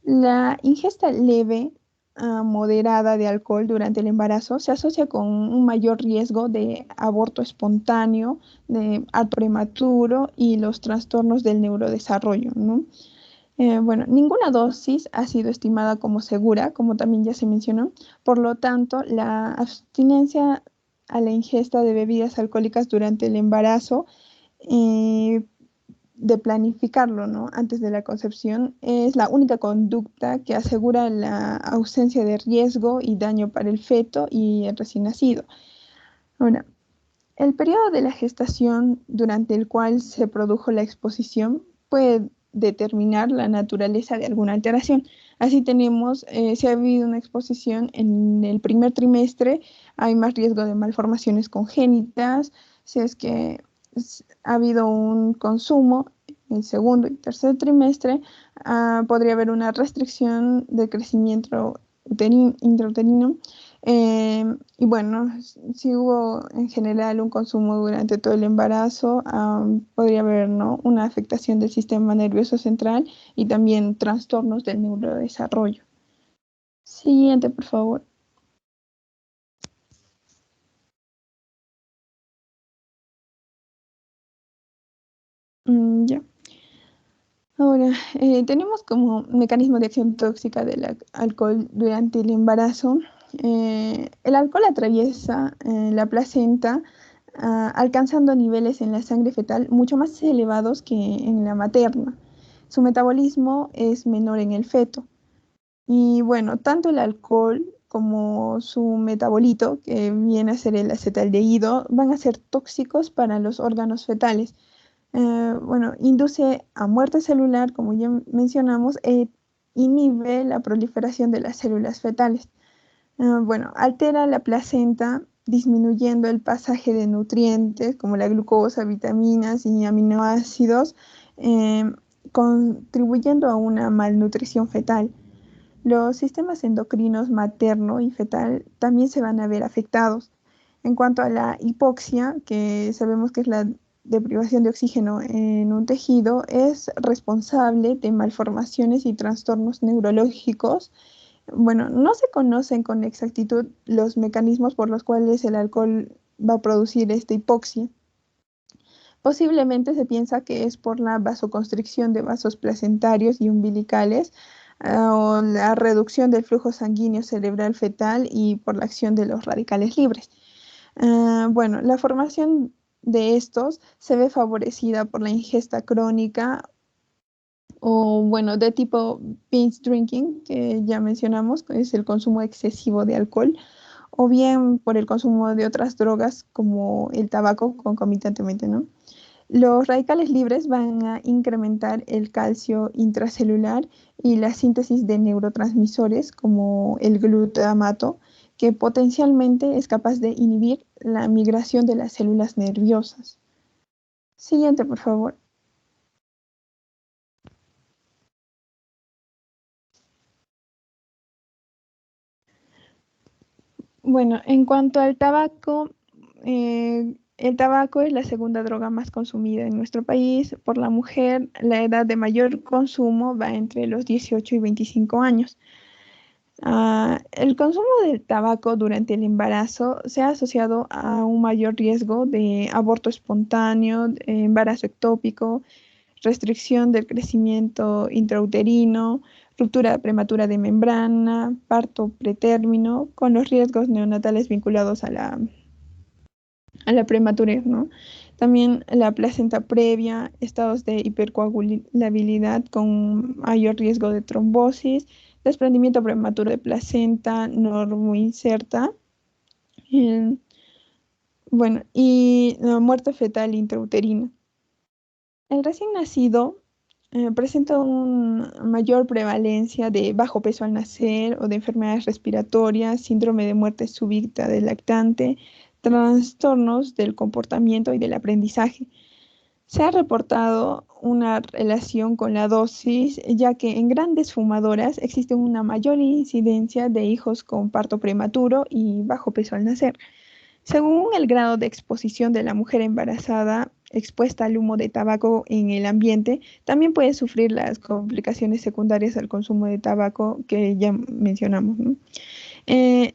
La ingesta leve a moderada de alcohol durante el embarazo se asocia con un mayor riesgo de aborto espontáneo, de parto prematuro y los trastornos del neurodesarrollo, ¿no? Bueno, ninguna dosis ha sido estimada como segura, como también ya se mencionó. Por lo tanto, la abstinencia a la ingesta de bebidas alcohólicas durante el embarazo de planificarlo, ¿no? Antes de la concepción, es la única conducta que asegura la ausencia de riesgo y daño para el feto y el recién nacido. Ahora, el periodo de la gestación durante el cual se produjo la exposición puede determinar la naturaleza de alguna alteración. Así tenemos, si ha habido una exposición en el primer trimestre, hay más riesgo de malformaciones congénitas. Si es que ha habido un consumo en el segundo y tercer trimestre, podría haber una restricción de crecimiento intrauterino. Y bueno, si hubo en general un consumo durante todo el embarazo, podría haber, ¿no?, una afectación del sistema nervioso central y también trastornos del neurodesarrollo. Siguiente, por favor. Ya. Ahora, tenemos como mecanismo de acción tóxica del alcohol durante el embarazo. El alcohol atraviesa la placenta, alcanzando niveles en la sangre fetal mucho más elevados que en la materna. Su metabolismo es menor en el feto. Y bueno, tanto el alcohol como su metabolito, que viene a ser el acetaldehído, van a ser tóxicos para los órganos fetales. Bueno, induce a muerte celular, como ya mencionamos, e inhibe la proliferación de las células fetales. Bueno, altera la placenta, disminuyendo el pasaje de nutrientes como la glucosa, vitaminas y aminoácidos, contribuyendo a una malnutrición fetal. Los sistemas endocrinos materno y fetal también se van a ver afectados. En cuanto a la hipoxia, que sabemos que es la deprivación de oxígeno en un tejido, es responsable de malformaciones y trastornos neurológicos Bueno, no se conocen con exactitud los mecanismos por los cuales el alcohol va a producir esta hipoxia. Posiblemente se piensa que es por la vasoconstricción de vasos placentarios y umbilicales, o la reducción del flujo sanguíneo cerebral fetal y por la acción de los radicales libres. Bueno, la formación de estos se ve favorecida por la ingesta crónica o, bueno, de tipo binge drinking, que ya mencionamos, que es el consumo excesivo de alcohol, o bien por el consumo de otras drogas como el tabaco concomitantemente, ¿no? Los radicales libres van a incrementar el calcio intracelular y la síntesis de neurotransmisores como el glutamato, que potencialmente es capaz de inhibir la migración de las células nerviosas. Siguiente, por favor. Bueno, en cuanto al tabaco, el tabaco es la segunda droga más consumida en nuestro país por la mujer. La edad de mayor consumo va entre los 18 y 25 años. El consumo del tabaco durante el embarazo se ha asociado a un mayor riesgo de aborto espontáneo, embarazo ectópico, restricción del crecimiento intrauterino, ruptura prematura de membrana, parto pretérmino, con los riesgos neonatales vinculados a la prematurez, ¿no? También la placenta previa, estados de hipercoagulabilidad con mayor riesgo de trombosis, desprendimiento prematuro de placenta normoinserta, bueno, y la muerte fetal intrauterina. El recién nacido presenta una mayor prevalencia de bajo peso al nacer o de enfermedades respiratorias, síndrome de muerte súbita del lactante, trastornos del comportamiento y del aprendizaje. Se ha reportado una relación con la dosis, ya que en grandes fumadoras existe una mayor incidencia de hijos con parto prematuro y bajo peso al nacer. Según el grado de exposición de la mujer embarazada expuesta al humo de tabaco en el ambiente, también puede sufrir las complicaciones secundarias al consumo de tabaco que ya mencionamos, ¿no?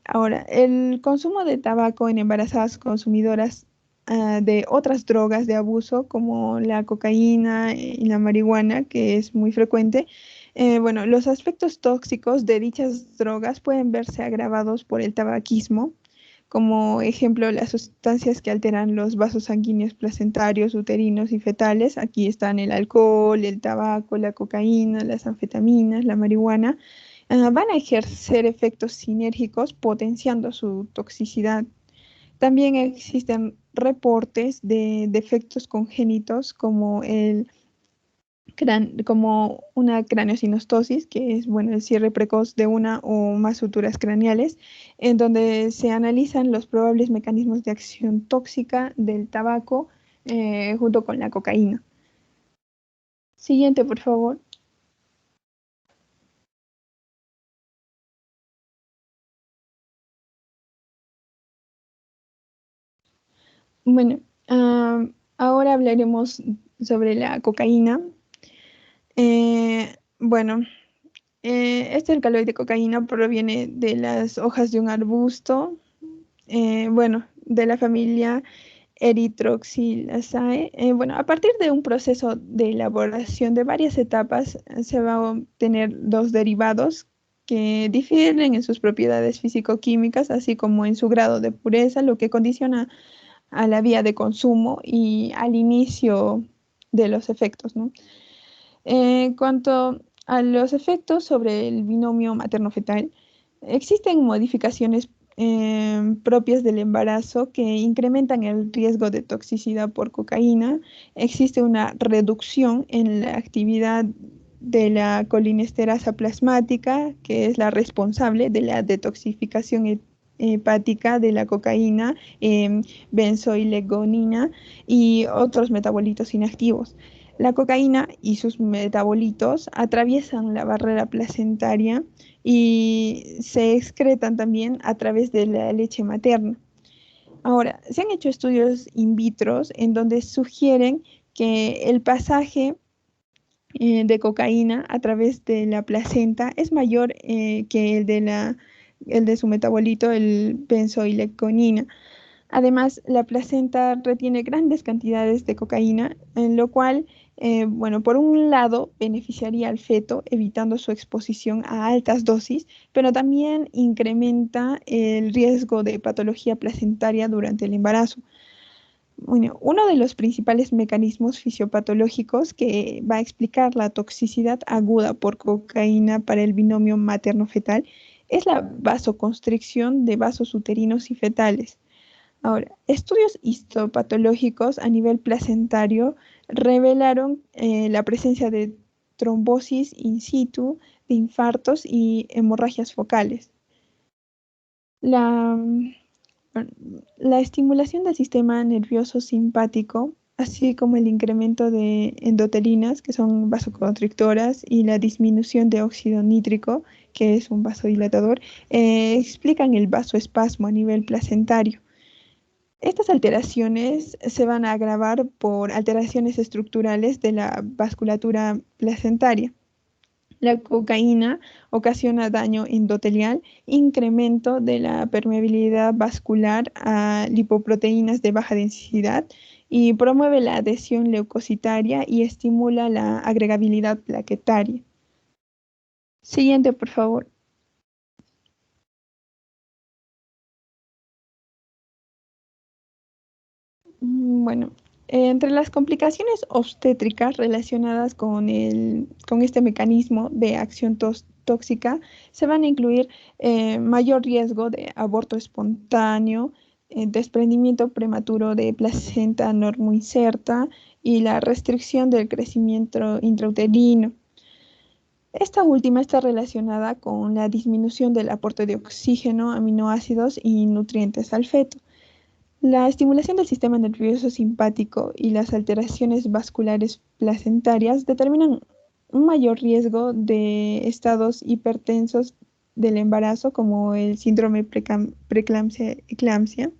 Ahora, el consumo de tabaco en embarazadas consumidoras de otras drogas de abuso como la cocaína y la marihuana, que es muy frecuente, bueno, los aspectos tóxicos de dichas drogas pueden verse agravados por el tabaquismo, como ejemplo las sustancias que alteran los vasos sanguíneos placentarios, uterinos y fetales. Aquí están el alcohol, el tabaco, la cocaína, las anfetaminas, la marihuana. Van a ejercer efectos sinérgicos potenciando su toxicidad. También existen reportes de defectos congénitos como una craneosinostosis, que es, bueno, el cierre precoz de una o más suturas craneales, en donde se analizan los probables mecanismos de acción tóxica del tabaco junto con la cocaína. Siguiente, por favor. Bueno, ahora hablaremos sobre la cocaína. Bueno, este alcaloide de cocaína proviene de las hojas de un arbusto, bueno, de la familia Erythroxylaceae. Bueno, a partir de un proceso de elaboración de varias etapas, se va a obtener dos derivados que difieren en sus propiedades físico-químicas, así como en su grado de pureza, lo que condiciona a la vía de consumo y al inicio de los efectos, ¿no? En cuanto a los efectos sobre el binomio materno-fetal, existen modificaciones propias del embarazo que incrementan el riesgo de toxicidad por cocaína. Existe una reducción en la actividad de la colinesterasa plasmática, que es la responsable de la detoxificación hepática de la cocaína, benzoilegonina y otros metabolitos inactivos. La cocaína y sus metabolitos atraviesan la barrera placentaria y se excretan también a través de la leche materna. Ahora, se han hecho estudios in vitro en donde sugieren que el pasaje de cocaína a través de la placenta es mayor que el de su metabolito, el benzoileconina. Además, la placenta retiene grandes cantidades de cocaína, en lo cual, bueno, por un lado beneficiaría al feto evitando su exposición a altas dosis, pero también incrementa el riesgo de patología placentaria durante el embarazo. Bueno, uno de los principales mecanismos fisiopatológicos que va a explicar la toxicidad aguda por cocaína para el binomio materno-fetal es la vasoconstricción de vasos uterinos y fetales. Ahora, estudios histopatológicos a nivel placentario revelaron la presencia de trombosis in situ, de infartos y hemorragias focales. La estimulación del sistema nervioso simpático, así como el incremento de endotelinas, que son vasoconstrictoras, y la disminución de óxido nítrico, que es un vasodilatador, explican el vasoespasmo a nivel placentario. Estas alteraciones se van a agravar por alteraciones estructurales de la vasculatura placentaria. La cocaína ocasiona daño endotelial, incremento de la permeabilidad vascular a lipoproteínas de baja densidad y promueve la adhesión leucocitaria y estimula la agregabilidad plaquetaria. Siguiente, por favor. Bueno, entre las complicaciones obstétricas relacionadas con este mecanismo de acción tóxica se van a incluir mayor riesgo de aborto espontáneo, desprendimiento prematuro de placenta normoinserta y la restricción del crecimiento intrauterino. Esta última está relacionada con la disminución del aporte de oxígeno, aminoácidos y nutrientes al feto. La estimulación del sistema nervioso simpático y las alteraciones vasculares placentarias determinan un mayor riesgo de estados hipertensos del embarazo, como el síndrome preeclampsia.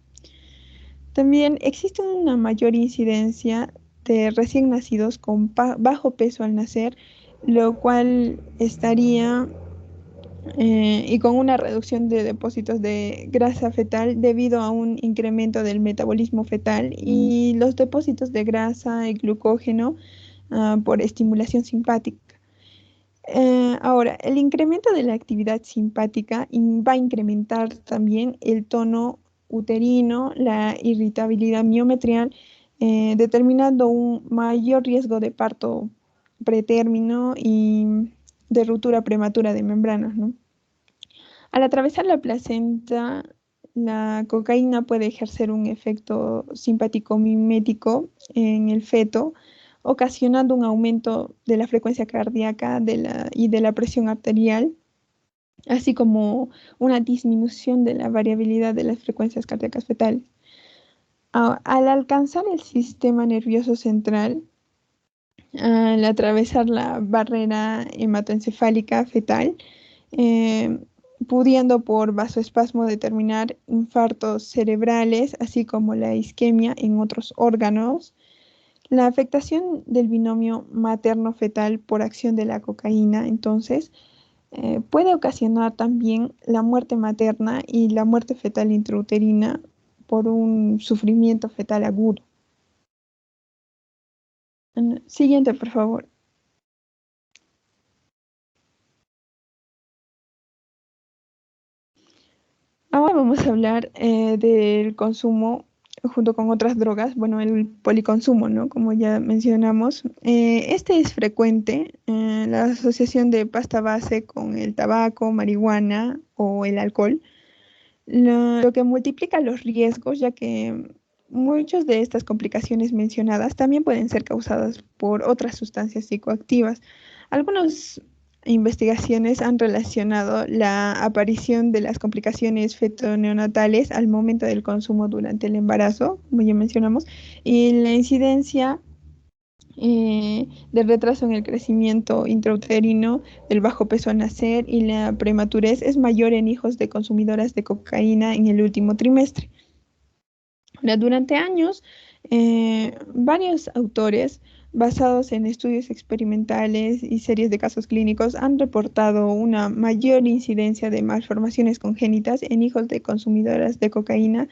También existe una mayor incidencia de recién nacidos con bajo peso al nacer, lo cual estaría y con una reducción de depósitos de grasa fetal debido a un incremento del metabolismo fetal y los depósitos de grasa y glucógeno por estimulación simpática. Ahora, el incremento de la actividad simpática va a incrementar también el tono uterino, la irritabilidad miometrial, determinando un mayor riesgo de parto pretérmino y de ruptura prematura de membranas, ¿no? Al atravesar la placenta, la cocaína puede ejercer un efecto simpático mimético en el feto, ocasionando un aumento de la frecuencia cardíaca y de la presión arterial, así como una disminución de la variabilidad de las frecuencias cardíacas fetales. Al alcanzar el sistema nervioso central, al atravesar la barrera hematoencefálica fetal, pudiendo por vasoespasmo determinar infartos cerebrales, así como la isquemia en otros órganos. La afectación del binomio materno-fetal por acción de la cocaína, entonces, puede ocasionar también la muerte materna y la muerte fetal intrauterina por un sufrimiento fetal agudo. Siguiente, por favor. Ahora vamos a hablar del consumo junto con otras drogas, bueno, el policonsumo, ¿no? Como ya mencionamos. Este es frecuente, la asociación de pasta base con el tabaco, marihuana o el alcohol, lo que multiplica los riesgos, ya que muchas de estas complicaciones mencionadas también pueden ser causadas por otras sustancias psicoactivas. Algunas investigaciones han relacionado la aparición de las complicaciones feto-neonatales al momento del consumo durante el embarazo, como ya mencionamos, y la incidencia del retraso en el crecimiento intrauterino, del bajo peso al nacer y la prematurez es mayor en hijos de consumidoras de cocaína en el último trimestre. Durante años, varios autores basados en estudios experimentales y series de casos clínicos, han reportado una mayor incidencia de malformaciones congénitas en hijos de consumidoras de cocaína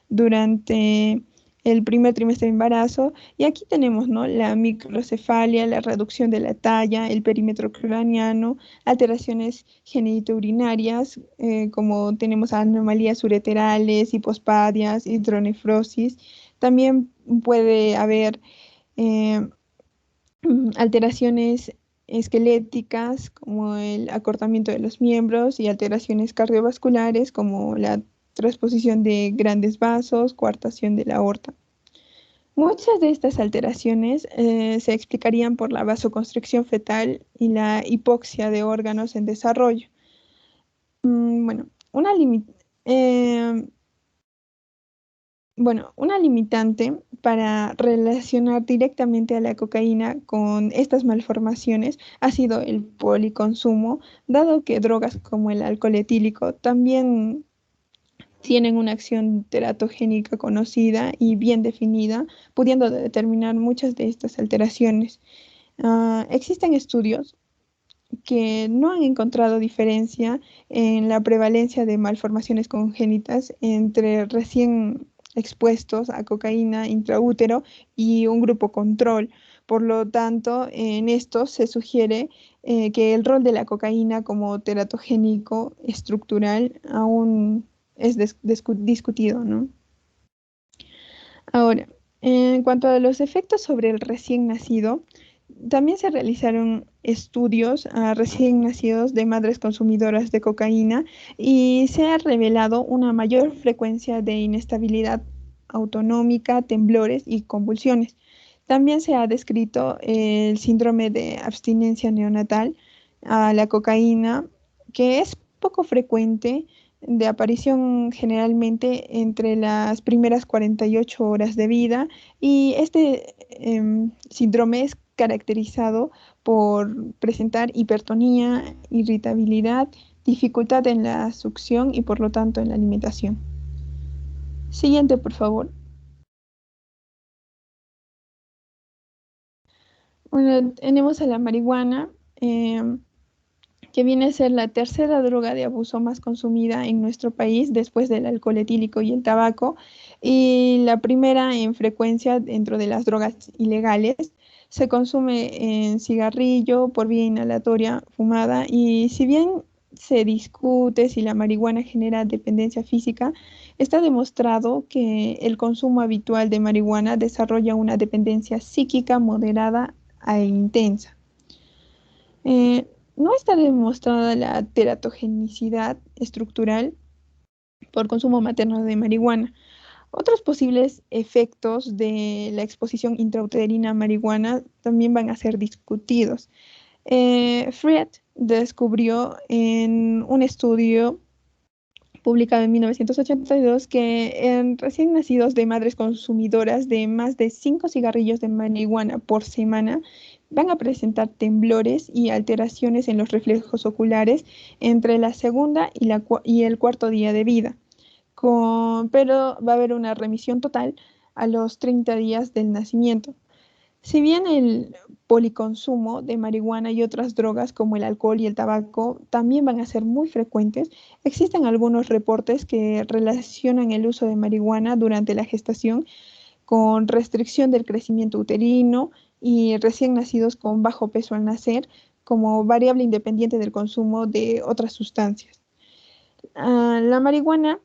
durante el primer trimestre de embarazo. Y aquí tenemos, ¿no?, la microcefalia, la reducción de la talla, el perímetro craneano, alteraciones genitourinarias, como tenemos anomalías ureterales, hipospadias, hidronefrosis. También puede haber eh, alteraciones esqueléticas como el acortamiento de los miembros y alteraciones cardiovasculares como la transposición de grandes vasos, coartación de la aorta. Muchas de estas alteraciones se explicarían por la vasoconstricción fetal y la hipoxia de órganos en desarrollo. Bueno, una limitante para relacionar directamente a la cocaína con estas malformaciones ha sido el policonsumo, dado que drogas como el alcohol etílico también tienen una acción teratogénica conocida y bien definida, pudiendo determinar muchas de estas alteraciones. Existen estudios que no han encontrado diferencia en la prevalencia de malformaciones congénitas entre recién expuestos a cocaína intraútero y un grupo control. Por lo tanto, en esto se sugiere que el rol de la cocaína como teratogénico estructural aún es discutido, ¿no? Ahora, en cuanto a los efectos sobre el recién nacido, también se realizaron estudios a recién nacidos de madres consumidoras de cocaína y se ha revelado una mayor frecuencia de inestabilidad autonómica, temblores y convulsiones. También se ha descrito el síndrome de abstinencia neonatal a la cocaína, que es poco frecuente, de aparición generalmente entre las primeras 48 horas de vida, y este síndrome es caracterizado por presentar hipertonía, irritabilidad, dificultad en la succión y por lo tanto en la alimentación. Siguiente, por favor. Bueno, tenemos a la marihuana, que viene a ser la tercera droga de abuso más consumida en nuestro país después del alcohol etílico y el tabaco, y la primera en frecuencia dentro de las drogas ilegales. Se consume en cigarrillo, por vía inhalatoria, fumada, y si bien se discute si la marihuana genera dependencia física, está demostrado que el consumo habitual de marihuana desarrolla una dependencia psíquica moderada e intensa. No está demostrada la teratogenicidad estructural por consumo materno de marihuana. Otros posibles efectos de la exposición intrauterina a marihuana también van a ser discutidos. Fried descubrió en un estudio publicado en 1982 que en recién nacidos de madres consumidoras de más de 5 cigarrillos de marihuana por semana van a presentar temblores y alteraciones en los reflejos oculares entre la segunda y el cuarto día de vida, pero va a haber una remisión total a los 30 días del nacimiento. Si bien el policonsumo de marihuana y otras drogas como el alcohol y el tabaco también van a ser muy frecuentes, existen algunos reportes que relacionan el uso de marihuana durante la gestación con restricción del crecimiento uterino y recién nacidos con bajo peso al nacer como variable independiente del consumo de otras sustancias. La marihuana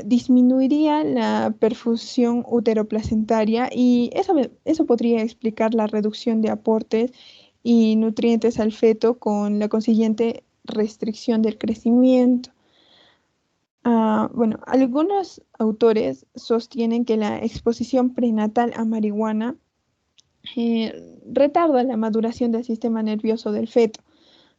disminuiría la perfusión uteroplacentaria y eso podría explicar la reducción de aportes y nutrientes al feto con la consiguiente restricción del crecimiento. Bueno, algunos autores sostienen que la exposición prenatal a marihuana retarda la maduración del sistema nervioso del feto.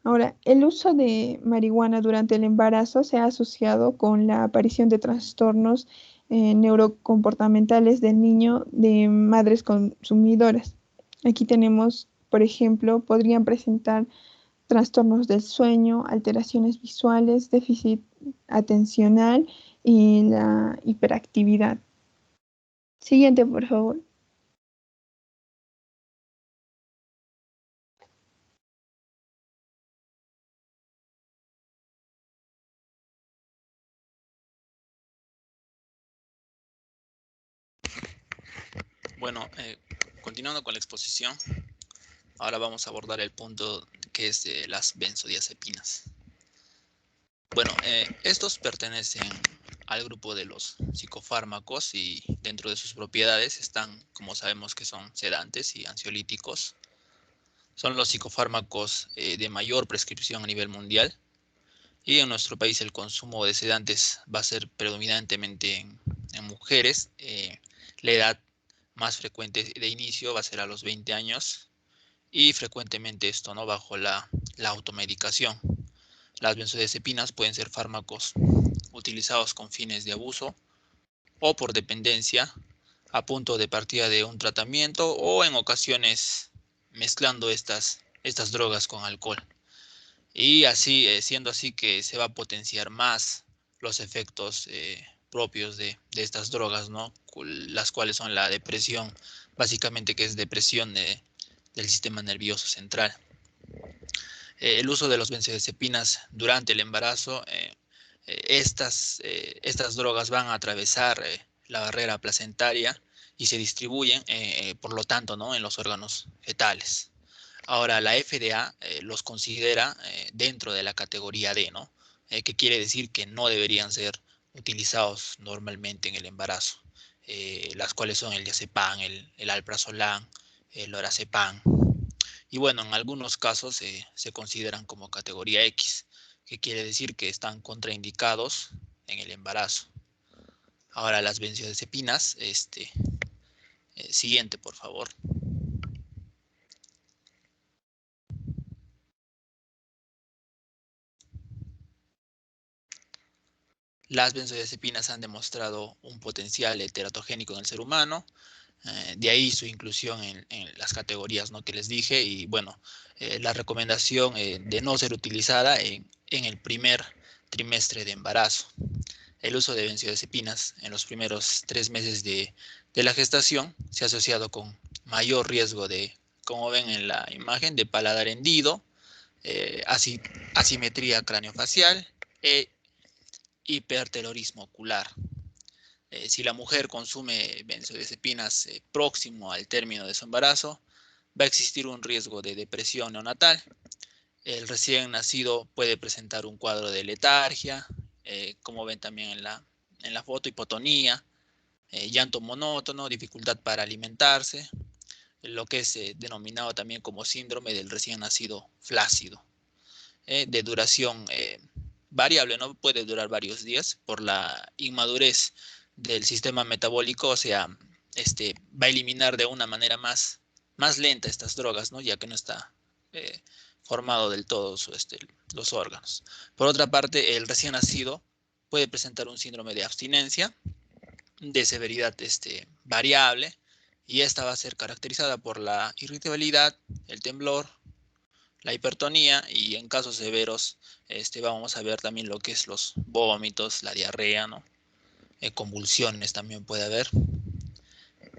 Ahora, el uso de marihuana durante el embarazo se ha asociado con la aparición de trastornos neurocomportamentales del niño de madres consumidoras. Aquí tenemos, por ejemplo, podrían presentar trastornos del sueño, alteraciones visuales, déficit atencional y la hiperactividad. Siguiente, por favor. Bueno, continuando con la exposición, ahora vamos a abordar el punto que es de las benzodiazepinas. Bueno, estos pertenecen al grupo de los psicofármacos y dentro de sus propiedades están, como sabemos, que son sedantes y ansiolíticos. Son los psicofármacos de mayor prescripción a nivel mundial y en nuestro país el consumo de sedantes va a ser predominantemente en mujeres. La edad más frecuente de inicio va a ser a los 20 años y frecuentemente esto, ¿no?, bajo la automedicación. Las benzodiazepinas pueden ser fármacos utilizados con fines de abuso o por dependencia, a punto de partida de un tratamiento o en ocasiones mezclando estas drogas con alcohol. Y así, siendo así que se va a potenciar más los efectos propios de estas drogas, ¿no?, las cuales son la depresión, básicamente, que es depresión del sistema nervioso central. El uso de los benzodiazepinas durante el embarazo, estas drogas van a atravesar la barrera placentaria y se distribuyen, por lo tanto, ¿no?, en los órganos fetales. Ahora, la FDA los considera dentro de la categoría D, ¿no? Que quiere decir que no deberían ser utilizados normalmente en el embarazo, las cuales son el diazepam, el alprazolam, el lorazepam. Y bueno, en algunos casos se consideran como categoría X, que quiere decir que están contraindicados en el embarazo. Ahora, las benzodiazepinas, siguiente, por favor. Las benzodiazepinas han demostrado un potencial teratogénico en el ser humano, de ahí su inclusión en las categorías, ¿no?, que les dije, y bueno, la recomendación de no ser utilizada en el primer trimestre de embarazo. El uso de benzodiazepinas en los primeros 3 meses de la gestación se ha asociado con mayor riesgo de, como ven en la imagen, de paladar hendido, asimetría craneofacial e hipertelorismo ocular. Si la mujer consume benzodiazepinas próximo al término de su embarazo, va a existir un riesgo de depresión neonatal. El recién nacido puede presentar un cuadro de letargia, como ven también en la foto, hipotonía, llanto monótono, dificultad para alimentarse, lo que es denominado también como síndrome del recién nacido flácido, de duración variable, ¿no? Puede durar varios días por la inmadurez del sistema metabólico, o sea, va a eliminar de una manera más lenta estas drogas, ¿no?, ya que no está formado del todo los órganos. Por otra parte, el recién nacido puede presentar un síndrome de abstinencia de severidad variable, y esta va a ser caracterizada por la irritabilidad, el temblor, la hipertonía, y en casos severos vamos a ver también lo que es los vómitos, la diarrea, ¿no?, convulsiones también puede haber,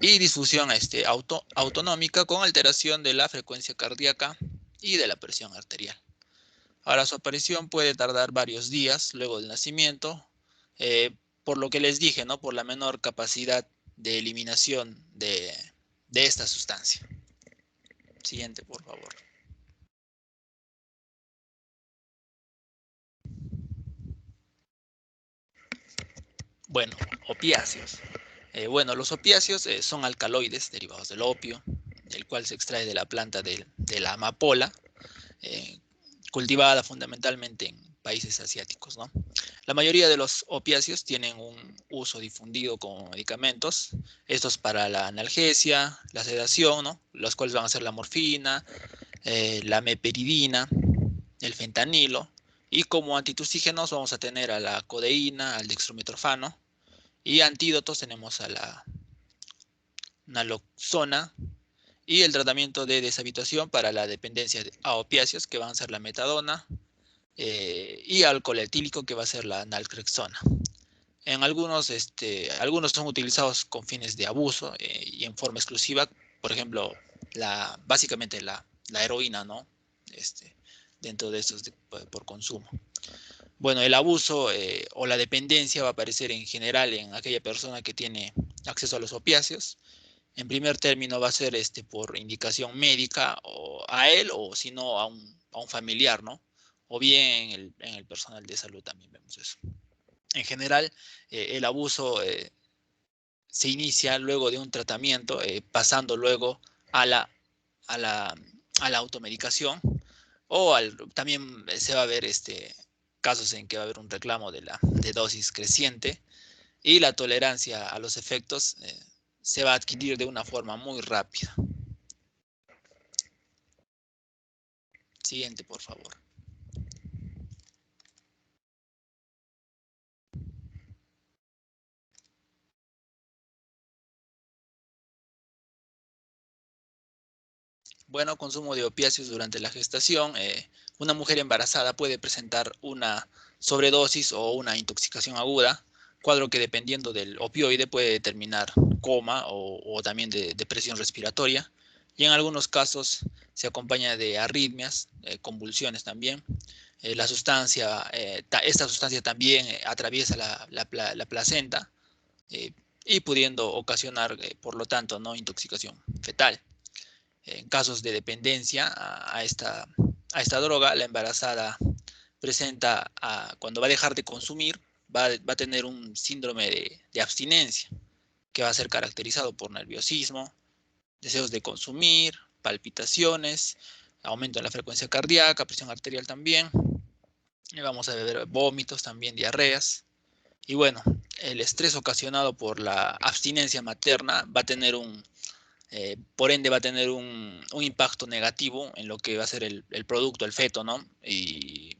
y disfunción autonómica con alteración de la frecuencia cardíaca y de la presión arterial. Ahora, su aparición puede tardar varios días luego del nacimiento, por lo que les dije, ¿no?, por la menor capacidad de eliminación de esta sustancia. Siguiente, por favor. Bueno, opiáceos. Bueno, los opiáceos son alcaloides derivados del opio, el cual se extrae de la planta de la amapola, cultivada fundamentalmente en países asiáticos, ¿no? La mayoría de los opiáceos tienen un uso difundido como medicamentos, estos para la analgesia, la sedación, ¿no?, los cuales van a ser la morfina, la meperidina, el fentanilo, y como antitusígenos vamos a tener a la codeína, al dextrometorfano, y antídotos tenemos a la naloxona, y el tratamiento de deshabituación para la dependencia a opiáceos, que van a ser la metadona, y alcohol etílico, que va a ser la naltrexona. En algunos son utilizados con fines de abuso y en forma exclusiva, por ejemplo, básicamente la heroína, ¿no?, dentro de estos por consumo. Bueno, el abuso o la dependencia va a aparecer en general en aquella persona que tiene acceso a los opiáceos, En primer término va a ser por indicación médica o a él o si no a un familiar, ¿no? O bien en el personal de salud también vemos eso. En general, el abuso se inicia luego de un tratamiento, pasando luego a la automedicación o también se va a ver casos en que va a haber un reclamo de dosis creciente y la tolerancia a los efectos se va a adquirir de una forma muy rápida. Siguiente, por favor. Bueno, consumo de opiáceos durante la gestación. Una mujer embarazada puede presentar una sobredosis o una intoxicación aguda, cuadro que dependiendo del opioide puede determinar coma o también de depresión respiratoria. Y en algunos casos se acompaña de arritmias, convulsiones también. Esta sustancia también atraviesa la placenta y pudiendo ocasionar, por lo tanto, ¿no?, intoxicación fetal. En casos de dependencia a esta droga, la embarazada presenta, cuando va a dejar de consumir, va a tener un síndrome de abstinencia, que va a ser caracterizado por nerviosismo, deseos de consumir, palpitaciones, aumento en la frecuencia cardíaca, presión arterial también. Y vamos a ver vómitos, también diarreas. Y bueno, el estrés ocasionado por la abstinencia materna va a tener por ende va a tener un impacto negativo en lo que va a ser el producto, el feto, ¿no? Y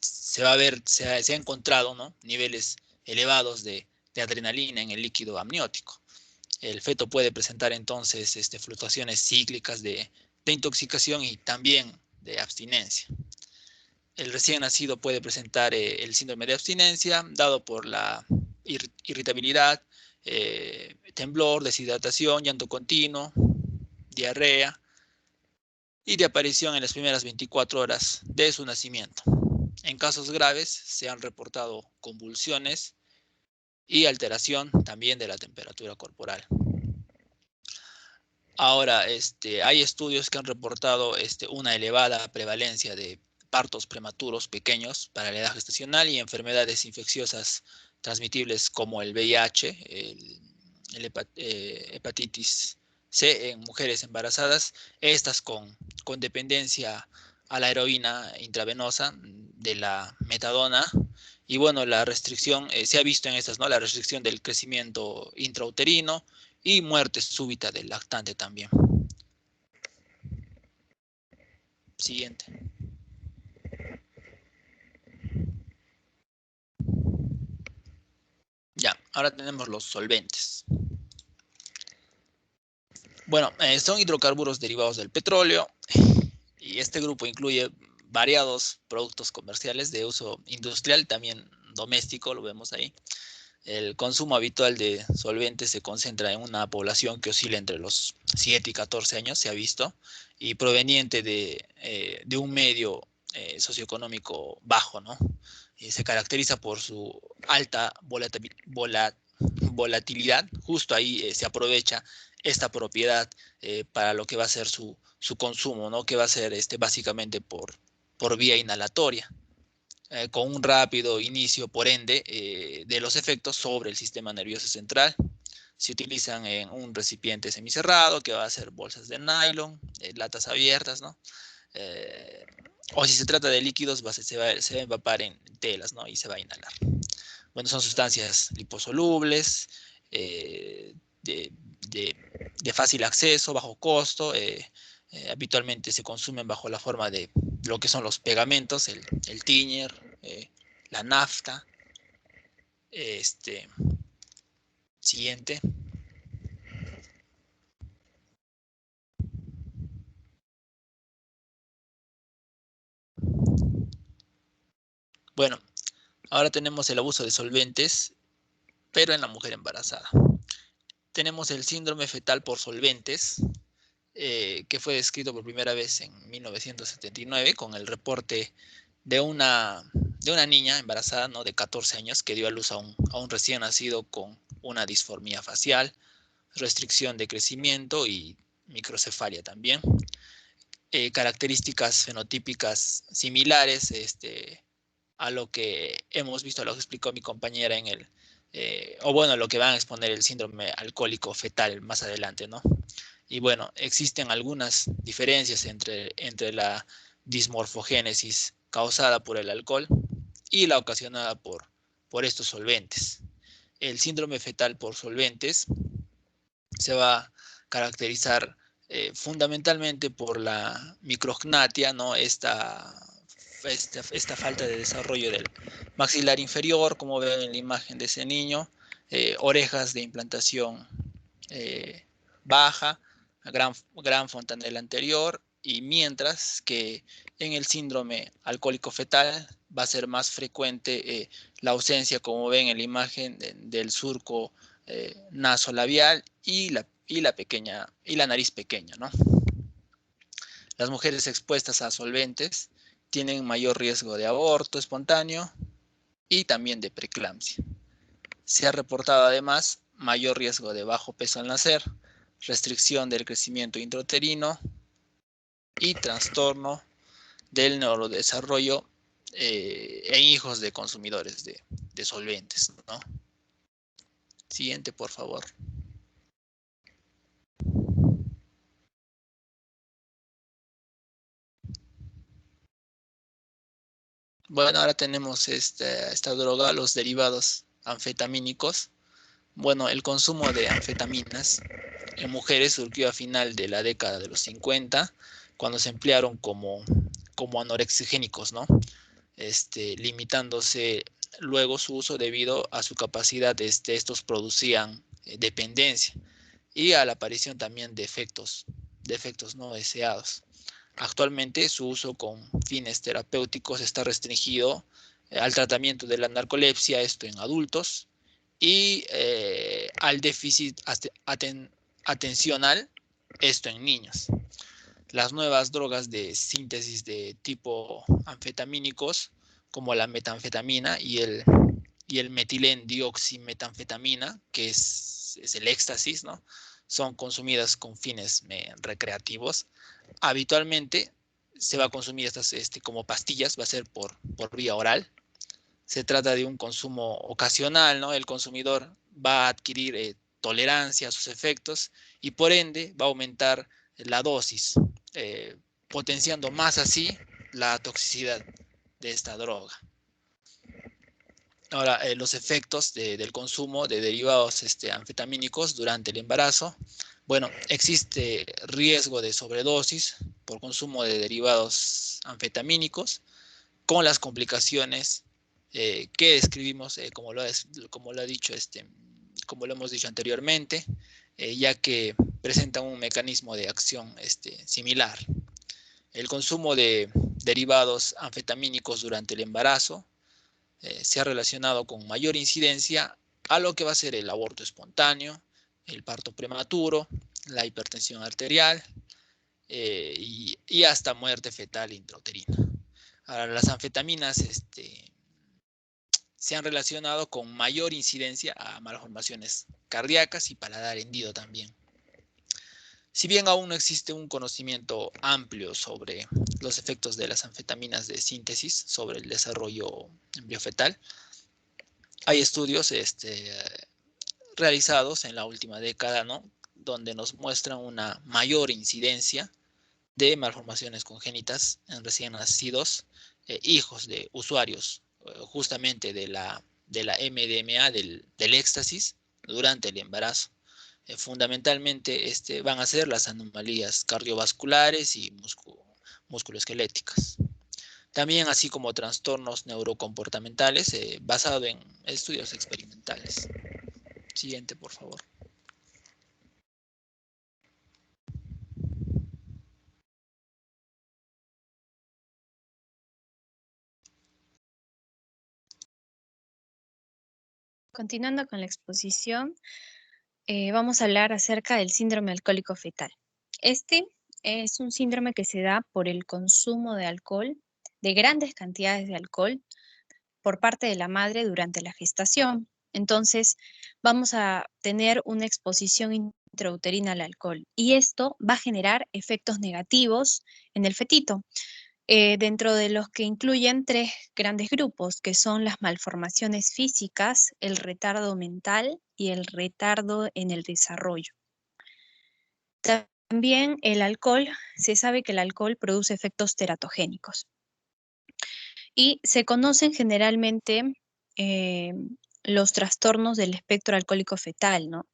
se ha encontrado, ¿no?, niveles elevados de adrenalina en el líquido amniótico. El feto puede presentar entonces fluctuaciones cíclicas de intoxicación y también de abstinencia. El recién nacido puede presentar el síndrome de abstinencia, dado por la irritabilidad, temblor, deshidratación, llanto continuo, diarrea y de aparición en las primeras 24 horas de su nacimiento. En casos graves se han reportado convulsiones y alteración también de la temperatura corporal. Ahora, hay estudios que han reportado una elevada prevalencia de partos prematuros pequeños para la edad gestacional y enfermedades infecciosas transmitibles como el VIH, hepatitis C en mujeres embarazadas, estas con dependencia a la heroína intravenosa de la metadona. Y bueno, la restricción, se ha visto en estas, ¿no?, la restricción del crecimiento intrauterino y muerte súbita del lactante también. Siguiente. Ya, ahora tenemos los solventes. Bueno, son hidrocarburos derivados del petróleo y este grupo incluye variados productos comerciales de uso industrial, también doméstico, lo vemos ahí. El consumo habitual de solventes se concentra en una población que oscila entre los 7 y 14 años, se ha visto, y proveniente de un medio socioeconómico bajo, ¿no? Se caracteriza por su alta volatilidad. Justo ahí se aprovecha esta propiedad para lo que va a ser su consumo, ¿no?, que va a ser básicamente por vía inhalatoria. Con un rápido inicio, por ende, de los efectos sobre el sistema nervioso central. Se utilizan en un recipiente semicerrado, que va a ser bolsas de nylon, latas abiertas, ¿no? O si se trata de líquidos, se va a evaporar en telas, ¿no?, y se va a inhalar. Bueno, son sustancias liposolubles, de fácil acceso, bajo costo. Habitualmente se consumen bajo la forma de lo que son los pegamentos, el tiñer, la nafta. Siguiente. Bueno, ahora tenemos el abuso de solventes, pero en la mujer embarazada. Tenemos el síndrome fetal por solventes, que fue descrito por primera vez en 1979 con el reporte de una niña embarazada, ¿no?, de 14 años que dio a luz a un recién nacido con una disformía facial, restricción de crecimiento y microcefalia también. Características fenotípicas similares a lo que hemos visto, a lo que explicó mi compañera en el, o bueno, lo que van a exponer el síndrome alcohólico fetal más adelante, ¿no? Y bueno, existen algunas diferencias entre la dismorfogénesis causada por el alcohol y la ocasionada por estos solventes. El síndrome fetal por solventes se va a caracterizar fundamentalmente por la micrognatia, ¿no? Esta falta de desarrollo del maxilar inferior, como ven en la imagen de ese niño, orejas de implantación baja, gran fontanela anterior, y mientras que en el síndrome alcohólico fetal va a ser más frecuente la ausencia, como ven en la imagen, del surco nasolabial y la nariz pequeña, ¿no? Las mujeres expuestas a solventes tienen mayor riesgo de aborto espontáneo y también de preeclampsia. Se ha reportado además mayor riesgo de bajo peso al nacer, restricción del crecimiento intrauterino y trastorno del neurodesarrollo en hijos de consumidores de solventes, ¿no? Siguiente, por favor. Bueno, ahora tenemos esta droga, los derivados anfetamínicos. Bueno, el consumo de anfetaminas en mujeres surgió a final de la década de los 50, cuando se emplearon como anorexigénicos, ¿no? Limitándose luego su uso debido a su capacidad, estos producían dependencia y a la aparición también de efectos no deseados. Actualmente su uso con fines terapéuticos está restringido al tratamiento de la narcolepsia, esto en adultos, y al déficit atencional, esto en niños. Las nuevas drogas de síntesis de tipo anfetamínicos, como la metanfetamina y el metilendioximetanfetamina, que es el éxtasis, ¿no? Son consumidas con fines recreativos. Habitualmente se va a consumir estas como pastillas, va a ser por vía oral. Se trata de un consumo ocasional, ¿no? El consumidor va a adquirir tolerancia a sus efectos y por ende va a aumentar la dosis, potenciando más así la toxicidad de esta droga. Ahora, los efectos del consumo de derivados anfetamínicos durante el embarazo. Bueno, existe riesgo de sobredosis por consumo de derivados anfetamínicos, con las complicaciones que describimos, como lo hemos dicho anteriormente, ya que presentan un mecanismo de acción similar. El consumo de derivados anfetamínicos durante el embarazo se ha relacionado con mayor incidencia a lo que va a ser el aborto espontáneo, el parto prematuro, la hipertensión arterial y hasta muerte fetal intrauterina. Ahora, las anfetaminas se han relacionado con mayor incidencia a malformaciones cardíacas y paladar hendido también. Si bien aún no existe un conocimiento amplio sobre los efectos de las anfetaminas de síntesis sobre el desarrollo embriofetal, hay estudios realizados en la última década, ¿no? Donde nos muestran una mayor incidencia de malformaciones congénitas en recién nacidos, hijos de usuarios justamente de la MDMA, del éxtasis, durante el embarazo. Fundamentalmente van a ser las anomalías cardiovasculares y musculoesqueléticas. También así como trastornos neurocomportamentales basados en estudios experimentales. Siguiente, por favor. Continuando con la exposición, vamos a hablar acerca del síndrome alcohólico fetal. Este es un síndrome que se da por el consumo de alcohol, de grandes cantidades de alcohol, por parte de la madre durante la gestación. Entonces, vamos a tener una exposición intrauterina al alcohol. Y esto va a generar efectos negativos en el fetito, dentro de los que incluyen 3 grandes grupos, que son las malformaciones físicas, el retardo mental y el retardo en el desarrollo. También el alcohol, se sabe que el alcohol produce efectos teratogénicos. Y se conocen generalmente los trastornos del espectro alcohólico fetal, ¿no?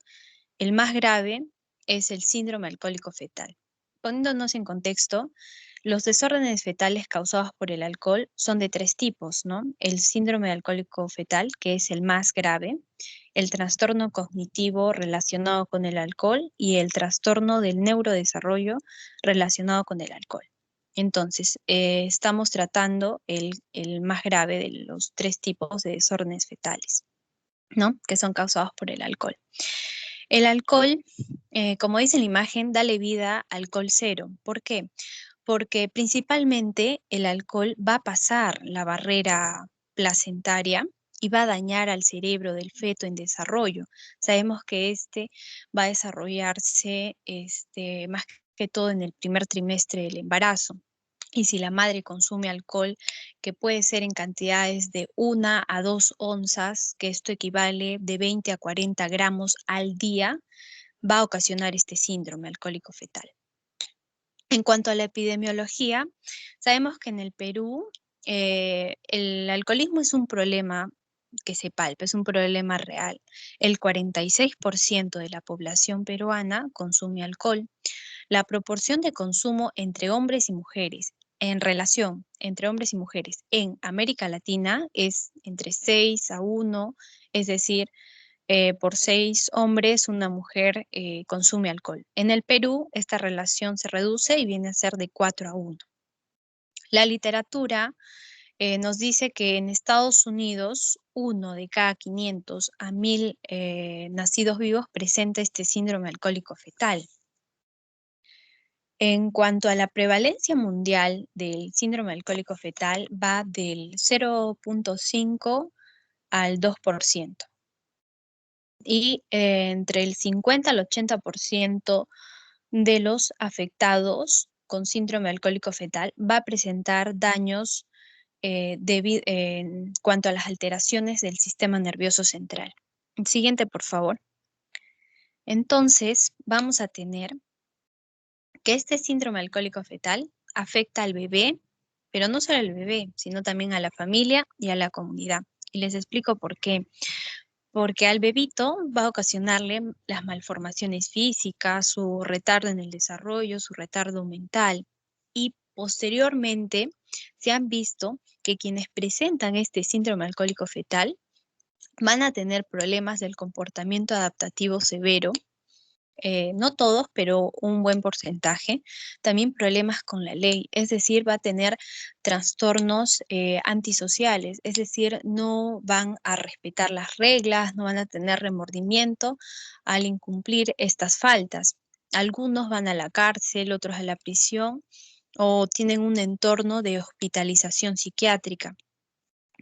El más grave es el síndrome alcohólico fetal. Poniéndonos en contexto, los desórdenes fetales causados por el alcohol son de 3 tipos, ¿no? El síndrome alcohólico fetal, que es el más grave, el trastorno cognitivo relacionado con el alcohol y el trastorno del neurodesarrollo relacionado con el alcohol. Entonces, estamos tratando el más grave de los 3 tipos de desórdenes fetales, ¿no? Que son causados por el alcohol. El alcohol, como dice la imagen, dale vida al alcohol cero. ¿Por qué? Porque principalmente el alcohol va a pasar la barrera placentaria y va a dañar al cerebro del feto en desarrollo. Sabemos que este va a desarrollarse más que todo en el primer trimestre del embarazo. Y si la madre consume alcohol, que puede ser en cantidades de 1 a 2 onzas, que esto equivale de 20 a 40 gramos al día, va a ocasionar este síndrome alcohólico fetal. En cuanto a la epidemiología, sabemos que en el Perú el alcoholismo es un problema que se palpa, es un problema real. El 46% de la población peruana consume alcohol. La proporción de consumo entre hombres y mujeres, en relación entre hombres y mujeres en América Latina es entre 6 a 1, es decir, por 6 hombres, una mujer consume alcohol. En el Perú, esta relación se reduce y viene a ser de 4 a 1. La literatura nos dice que en Estados Unidos, 1 de cada 500 a 1000 nacidos vivos presenta este síndrome alcohólico fetal. En cuanto a la prevalencia mundial del síndrome alcohólico fetal, va del 0.5 al 2%. Y entre el 50 al 80% de los afectados con síndrome alcohólico fetal va a presentar daños en cuanto a las alteraciones del sistema nervioso central. Siguiente, por favor. Entonces, vamos a tener que este síndrome alcohólico fetal afecta al bebé, pero no solo al bebé, sino también a la familia y a la comunidad. Y les explico por qué. Porque al bebito va a ocasionarle las malformaciones físicas, su retardo en el desarrollo, su retardo mental. Y posteriormente se han visto que quienes presentan este síndrome alcohólico fetal van a tener problemas del comportamiento adaptativo severo, no todos, pero un buen porcentaje, también problemas con la ley, es decir, va a tener trastornos antisociales, es decir, no van a respetar las reglas, no van a tener remordimiento al incumplir estas faltas. Algunos van a la cárcel, otros a la prisión o tienen un entorno de hospitalización psiquiátrica.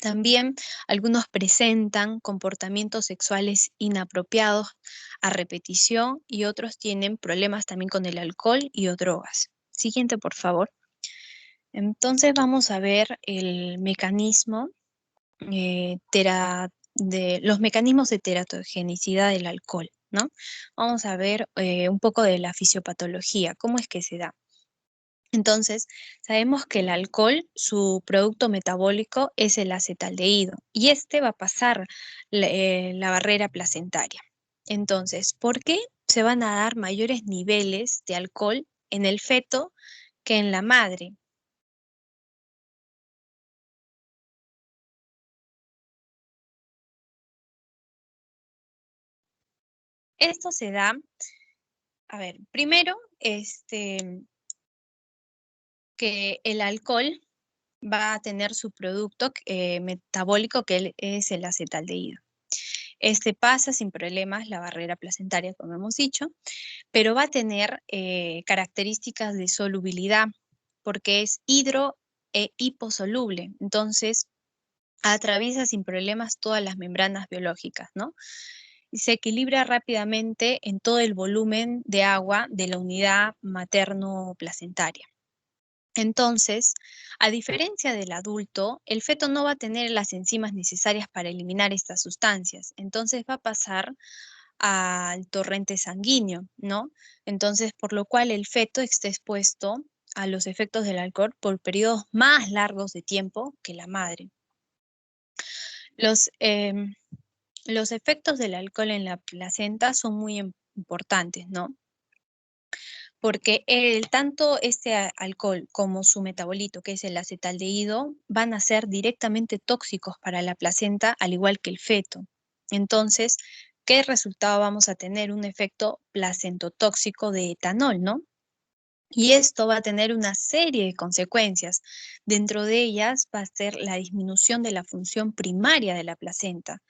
También algunos presentan comportamientos sexuales inapropiados a repetición y otros tienen problemas también con el alcohol y o drogas. Siguiente, por favor. Entonces vamos a ver el mecanismo los mecanismos de teratogenicidad del alcohol, ¿no? Vamos a ver un poco de la fisiopatología, cómo es que se da. Entonces, sabemos que el alcohol, su producto metabólico es el acetaldehído y este va a pasar la barrera placentaria. Entonces, ¿por qué se van a dar mayores niveles de alcohol en el feto que en la madre? Esto se da, a ver, primero, que el alcohol va a tener su producto metabólico que es el acetaldehído. Este pasa sin problemas la barrera placentaria, como hemos dicho, pero va a tener características de solubilidad porque es hidro e hiposoluble. Entonces, atraviesa sin problemas todas las membranas biológicas, ¿no? y se equilibra rápidamente en todo el volumen de agua de la unidad materno-placentaria. Entonces, a diferencia del adulto, el feto no va a tener las enzimas necesarias para eliminar estas sustancias. Entonces va a pasar al torrente sanguíneo, ¿no? Entonces, por lo cual el feto está expuesto a los efectos del alcohol por periodos más largos de tiempo que la madre. Los efectos del alcohol en la placenta son muy importantes, ¿no? Porque tanto este alcohol como su metabolito, que es el acetaldehído, van a ser directamente tóxicos para la placenta, al igual que el feto. Entonces, ¿qué resultado vamos a tener? Un efecto placentotóxico de etanol, ¿no? Y esto va a tener una serie de consecuencias. Dentro de ellas va a ser la disminución de la función primaria de la placenta.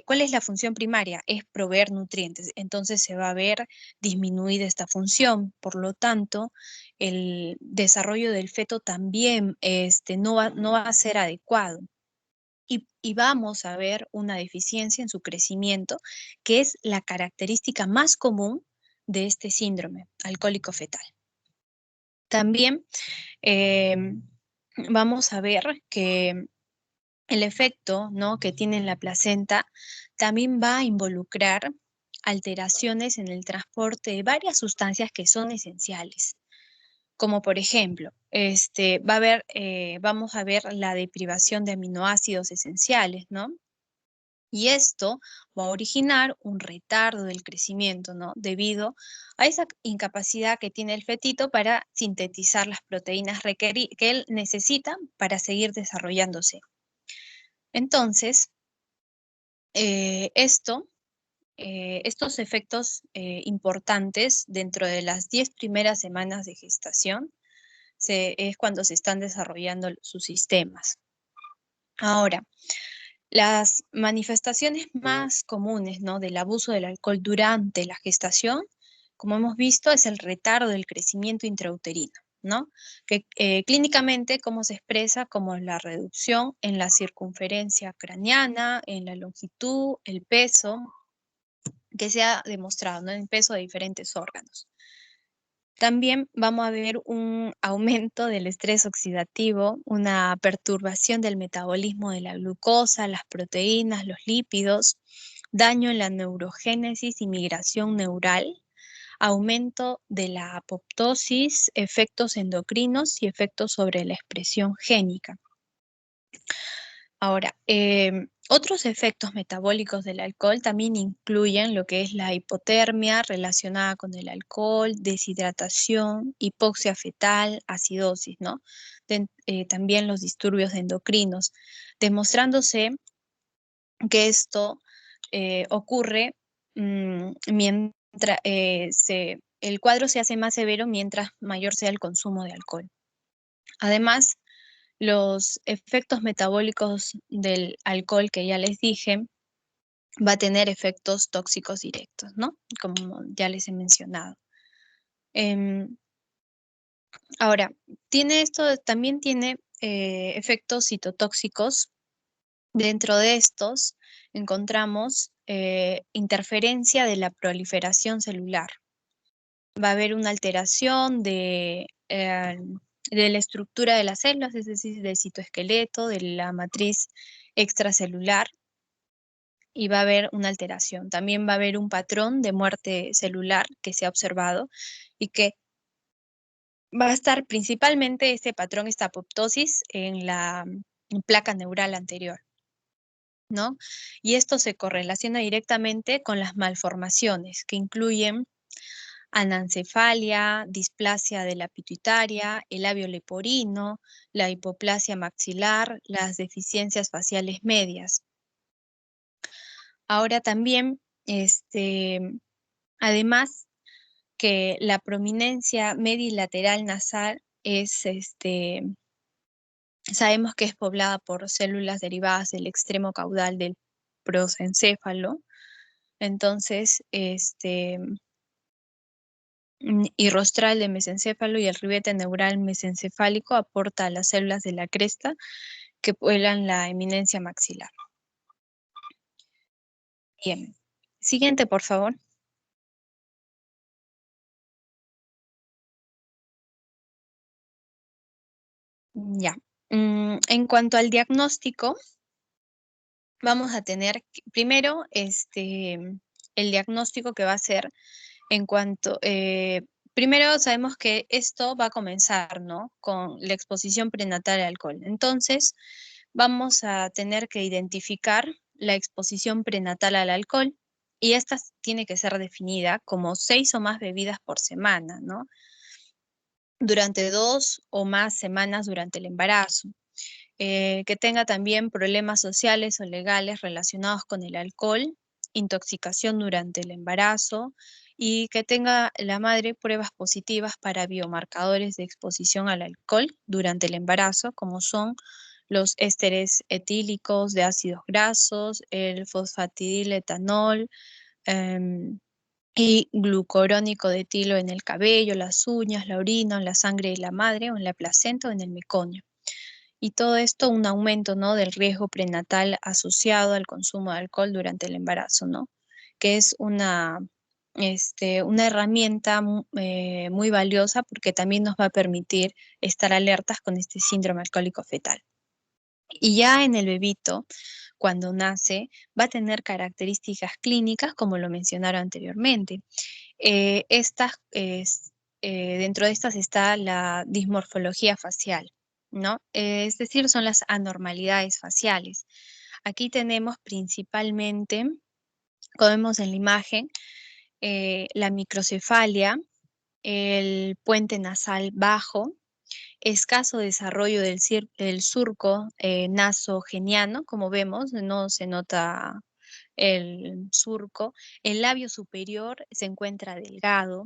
¿Cuál es la función primaria? Es proveer nutrientes. Entonces se va a ver disminuida esta función. Por lo tanto, el desarrollo del feto también no va a ser adecuado. Y vamos a ver una deficiencia en su crecimiento, que es la característica más común de este síndrome alcohólico fetal. También vamos a ver que el efecto, ¿no?, que tiene en la placenta también va a involucrar alteraciones en el transporte de varias sustancias que son esenciales. Como por ejemplo, vamos a ver la deprivación de aminoácidos esenciales, ¿no? Y esto va a originar un retardo del crecimiento, ¿no? Debido a esa incapacidad que tiene el fetito para sintetizar las proteínas que él necesita para seguir desarrollándose. Entonces, estos efectos importantes dentro de las 10 primeras semanas de gestación es cuando se están desarrollando sus sistemas. Ahora, las manifestaciones más comunes, ¿no?, del abuso del alcohol durante la gestación, como hemos visto, es el retardo del crecimiento intrauterino, ¿no? Que clínicamente, ¿cómo se expresa? Como la reducción en la circunferencia craneana, en la longitud, el peso, que se ha demostrado, ¿no?, en peso de diferentes órganos. También vamos a ver un aumento del estrés oxidativo, una perturbación del metabolismo de la glucosa, las proteínas, los lípidos, daño en la neurogénesis y migración neural, aumento de la apoptosis, efectos endocrinos y efectos sobre la expresión génica. Ahora, otros efectos metabólicos del alcohol también incluyen lo que es la hipotermia relacionada con el alcohol, deshidratación, hipoxia fetal, acidosis, ¿no? También los disturbios endocrinos, demostrándose que esto ocurre mientras el cuadro se hace más severo mientras mayor sea el consumo de alcohol. Además, los efectos metabólicos del alcohol que ya les dije, va a tener efectos tóxicos directos, ¿no? Como ya les he mencionado. Ahora, también tiene efectos citotóxicos. Dentro de estos encontramos interferencia de la proliferación celular. Va a haber una alteración de la estructura de las células, es decir, del citoesqueleto, de la matriz extracelular, y va a haber una alteración. También va a haber un patrón de muerte celular que se ha observado y que va a estar principalmente este patrón, esta apoptosis, en la placa neural anterior, ¿no? Y esto se correlaciona directamente con las malformaciones que incluyen anencefalia, displasia de la pituitaria, el labio leporino, la hipoplasia maxilar, las deficiencias faciales medias. Ahora también, además que la prominencia medilateral nasal sabemos que es poblada por células derivadas del extremo caudal del prosencéfalo. Entonces, y rostral de mesencéfalo y el ribete neural mesencefálico aporta a las células de la cresta que pueblan la eminencia maxilar. Bien, Siguiente, por favor. Ya. En cuanto al diagnóstico, vamos a tener primero el diagnóstico que va a ser en cuanto, primero sabemos que esto va a comenzar, ¿no? Con la exposición prenatal al alcohol. Entonces, vamos a tener que identificar la exposición prenatal al alcohol y esta tiene que ser definida como 6 o más bebidas por semana, ¿no? Durante 2 o más semanas durante el embarazo. Que tenga también problemas sociales o legales relacionados con el alcohol, intoxicación durante el embarazo y que tenga la madre pruebas positivas para biomarcadores de exposición al alcohol durante el embarazo, como son los ésteres etílicos de ácidos grasos, el fosfatidiletanol, y glucurónico de etilo en el cabello, las uñas, la orina, en la sangre de la madre o en la placenta o en el meconio. Y todo esto un aumento, ¿no?, del riesgo prenatal asociado al consumo de alcohol durante el embarazo, ¿no? Que es una herramienta muy valiosa porque también nos va a permitir estar alertas con este síndrome alcohólico fetal. Y ya en el bebito, cuando nace, va a tener características clínicas, como lo mencionaron anteriormente. Dentro de estas está la dismorfología facial, ¿no? Es decir, son las anormalidades faciales. Aquí tenemos principalmente, como vemos en la imagen, la microcefalia, el puente nasal bajo, escaso desarrollo del surco nasogeniano, como vemos, no se nota el surco. El labio superior se encuentra delgado.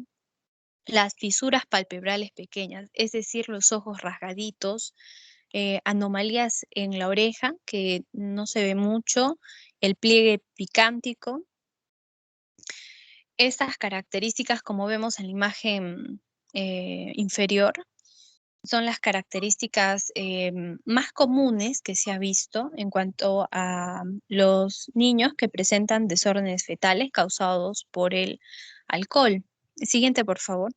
Las fisuras palpebrales pequeñas, es decir, los ojos rasgaditos, anomalías en la oreja, que no se ve mucho, el pliegue picántico. Estas características, como vemos en la imagen inferior, son las características más comunes que se ha visto en cuanto a los niños que presentan desórdenes fetales causados por el alcohol. Siguiente, por favor.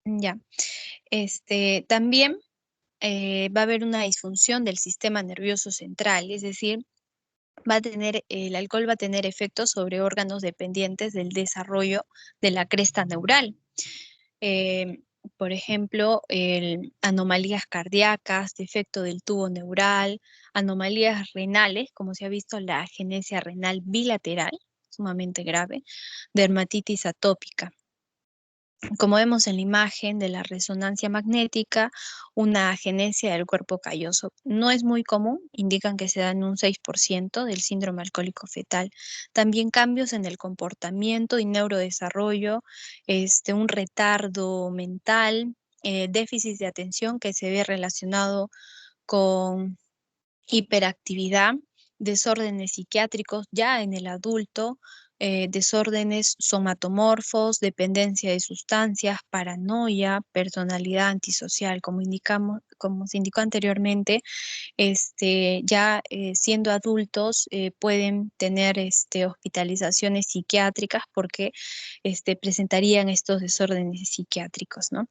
Ya. También va a haber una disfunción del sistema nervioso central, es decir, el alcohol va a tener efectos sobre órganos dependientes del desarrollo de la cresta neural. Eh, por ejemplo, anomalías cardíacas, defecto del tubo neural, anomalías renales, como se ha visto la agenesia renal bilateral, sumamente grave, dermatitis atópica. Como vemos en la imagen de la resonancia magnética, una agenesia del cuerpo calloso. No es muy común, indican que se da en un 6% del síndrome alcohólico fetal. También cambios en el comportamiento y neurodesarrollo, un retardo mental, déficit de atención que se ve relacionado con hiperactividad, desórdenes psiquiátricos ya en el adulto, desórdenes somatomorfos, dependencia de sustancias, paranoia, personalidad antisocial, como se indicó anteriormente, ya siendo adultos pueden tener hospitalizaciones psiquiátricas porque presentarían estos desórdenes psiquiátricos, ¿no?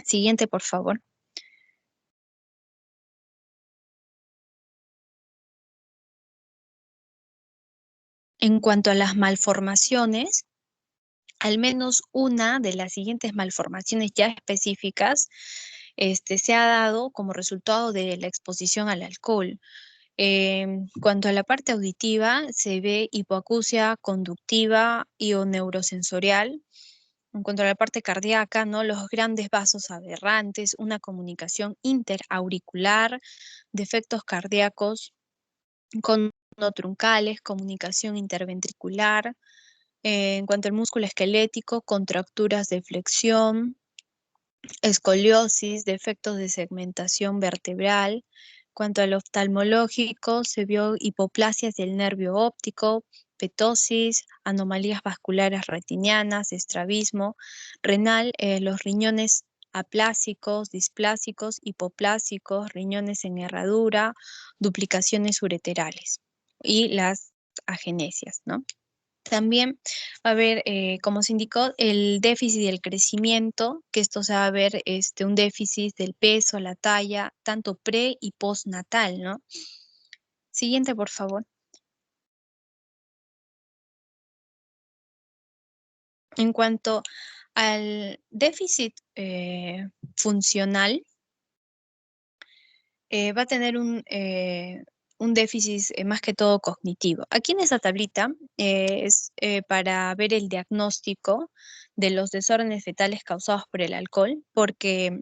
Siguiente, por favor. En cuanto a las malformaciones, al menos una de las siguientes malformaciones ya específicas se ha dado como resultado de la exposición al alcohol. En cuanto a la parte auditiva, se ve hipoacusia conductiva y o neurosensorial. En cuanto a la parte cardíaca, ¿no?, los grandes vasos aberrantes, una comunicación interauricular, defectos cardíacos truncales, comunicación interventricular. En cuanto al músculo esquelético, contracturas de flexión, escoliosis, defectos de segmentación vertebral. En cuanto al oftalmológico, se vio hipoplasias del nervio óptico, diabetosis, anomalías vasculares retinianas, estrabismo renal, los riñones aplásicos, displásicos, hipoplásicos, riñones en herradura, duplicaciones ureterales y las agenesias, ¿no? También va a haber, como se indicó, el déficit del crecimiento, que esto se va a ver un déficit del peso, la talla, tanto pre y postnatal, ¿no? Siguiente, por favor. En cuanto al déficit funcional, va a tener un déficit más que todo cognitivo. Aquí en esa tablita es para ver el diagnóstico de los desórdenes fetales causados por el alcohol, porque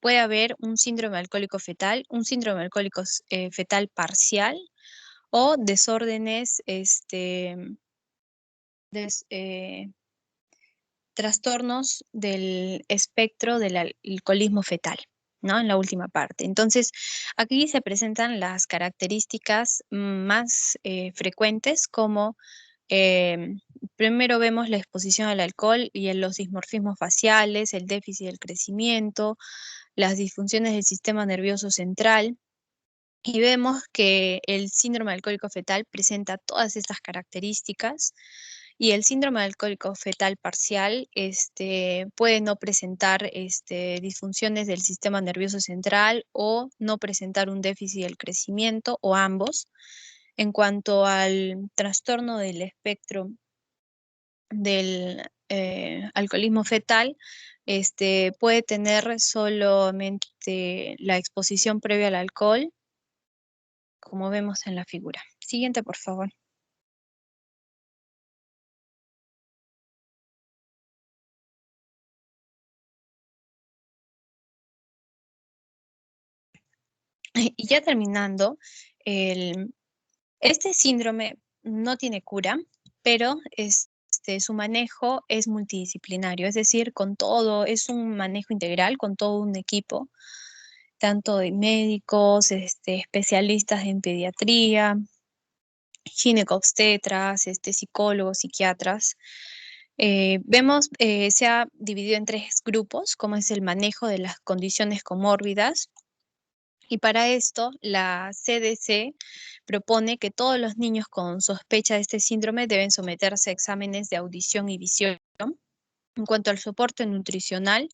puede haber un síndrome alcohólico fetal, un síndrome alcohólico fetal parcial o desórdenes, trastornos del espectro del alcoholismo fetal, ¿no? En la última parte. Entonces, aquí se presentan las características más frecuentes, como primero vemos la exposición al alcohol y en los dismorfismos faciales, el déficit del crecimiento, las disfunciones del sistema nervioso central. Y vemos que el síndrome alcohólico fetal presenta todas estas características y el síndrome alcohólico fetal parcial puede no presentar disfunciones del sistema nervioso central o no presentar un déficit del crecimiento o ambos. En cuanto al trastorno del espectro del alcoholismo fetal, puede tener solamente la exposición previa al alcohol, como vemos en la figura. Siguiente, por favor. Y ya terminando, este síndrome no tiene cura, pero su manejo es multidisciplinario, es decir, con todo, es un manejo integral con todo un equipo, tanto de médicos, especialistas en pediatría, ginecobstetras, psicólogos, psiquiatras. Vemos, se ha dividido en 3 grupos, como es el manejo de las condiciones comórbidas. Y para esto, la CDC propone que todos los niños con sospecha de este síndrome deben someterse a exámenes de audición y visión. En cuanto al soporte nutricional,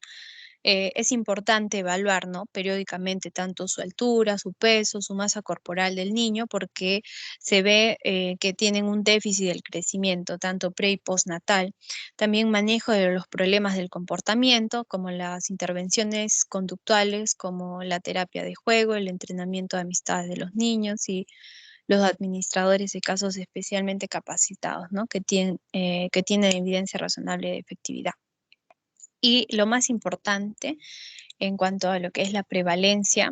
es importante evaluar, ¿no?, periódicamente tanto su altura, su peso, su masa corporal del niño, porque se ve que tienen un déficit del crecimiento, tanto pre y postnatal. También manejo de los problemas del comportamiento, como las intervenciones conductuales, como la terapia de juego, el entrenamiento de amistades de los niños y los administradores de casos especialmente capacitados, ¿no?, que tienen evidencia razonable de efectividad. Y lo más importante en cuanto a lo que es la prevalencia,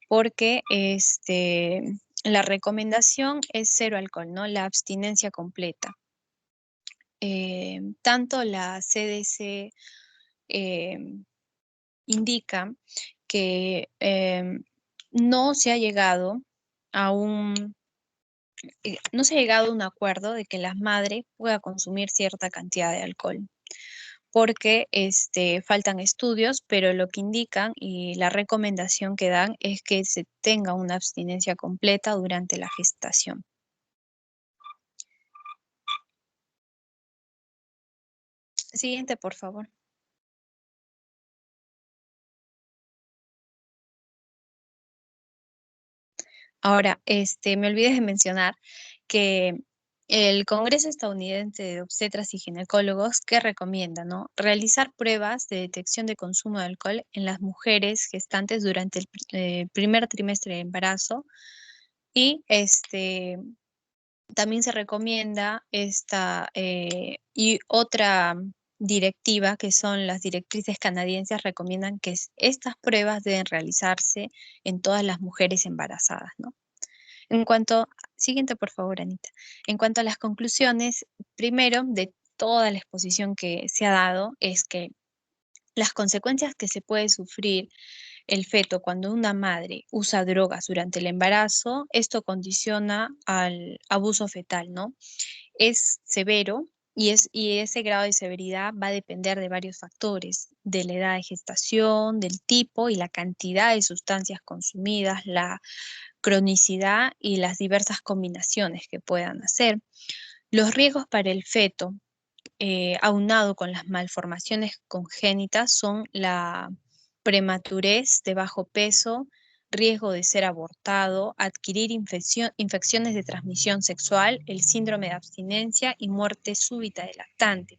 porque la recomendación es 0 alcohol, ¿no?, la abstinencia completa. Tanto la CDC indica que no se ha llegado a un acuerdo de que las madres puedan consumir cierta cantidad de alcohol, porque faltan estudios, pero lo que indican y la recomendación que dan es que se tenga una abstinencia completa durante la gestación. Siguiente, por favor. Ahora, me olvidé de mencionar que el Congreso Estadounidense de Obstetras y Ginecólogos que recomienda, ¿no?, realizar pruebas de detección de consumo de alcohol en las mujeres gestantes durante el primer trimestre de embarazo y también se recomienda y otra directiva, que son las directrices canadienses, recomiendan que estas pruebas deben realizarse en todas las mujeres embarazadas, ¿no? Siguiente, por favor, Anita. En cuanto a las conclusiones, primero, de toda la exposición que se ha dado, es que las consecuencias que se puede sufrir el feto, cuando una madre usa drogas durante el embarazo, esto condiciona al abuso fetal, ¿no? Es severo y ese grado de severidad va a depender de varios factores, de la edad de gestación, del tipo y la cantidad de sustancias consumidas, la cronicidad y las diversas combinaciones que puedan hacer. Los riesgos para el feto, aunado con las malformaciones congénitas, son la prematurez de bajo peso, riesgo de ser abortado, adquirir infecciones de transmisión sexual, el síndrome de abstinencia y muerte súbita del lactante.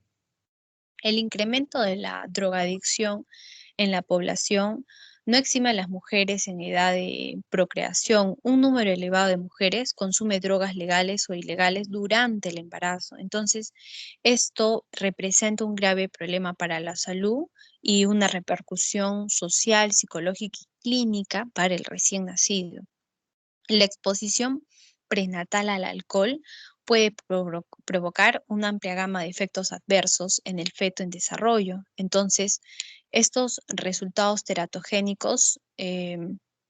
El incremento de la drogadicción en la población no exime a las mujeres en edad de procreación. Un número elevado de mujeres consume drogas legales o ilegales durante el embarazo. Entonces, esto representa un grave problema para la salud y una repercusión social, psicológica y clínica para el recién nacido. La exposición prenatal al alcohol puede provocar una amplia gama de efectos adversos en el feto en desarrollo. Entonces, estos resultados teratogénicos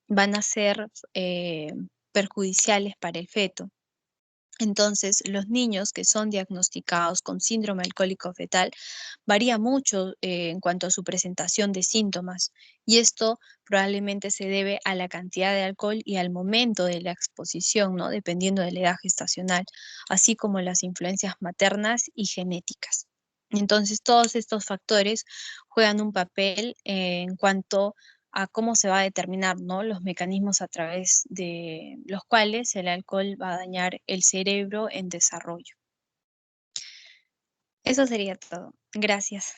van a ser perjudiciales para el feto. Entonces, los niños que son diagnosticados con síndrome alcohólico fetal varía mucho en cuanto a su presentación de síntomas, y esto probablemente se debe a la cantidad de alcohol y al momento de la exposición, ¿no? Dependiendo de la edad gestacional, así como las influencias maternas y genéticas. Entonces, todos estos factores juegan un papel en cuanto a cómo se va a determinar, ¿no? Los mecanismos a través de los cuales el alcohol va a dañar el cerebro en desarrollo. Eso sería todo. Gracias.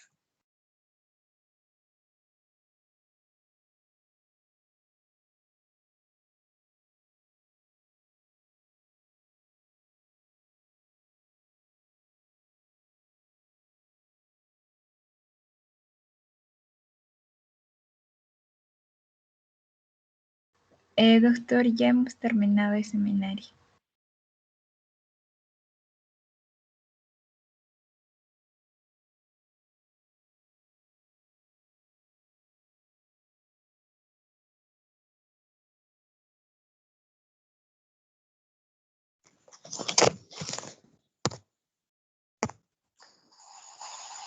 Doctor, ya hemos terminado el seminario.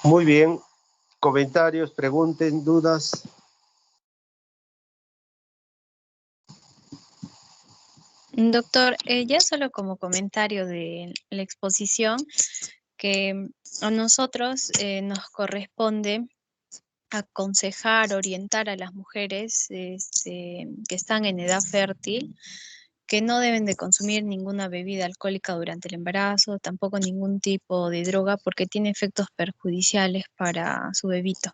Muy bien. Comentarios, preguntas, dudas. Doctor, ya solo como comentario de la exposición, que a nosotros nos corresponde aconsejar, orientar a las mujeres que están en edad fértil, que no deben de consumir ninguna bebida alcohólica durante el embarazo, tampoco ningún tipo de droga, porque tiene efectos perjudiciales para su bebito.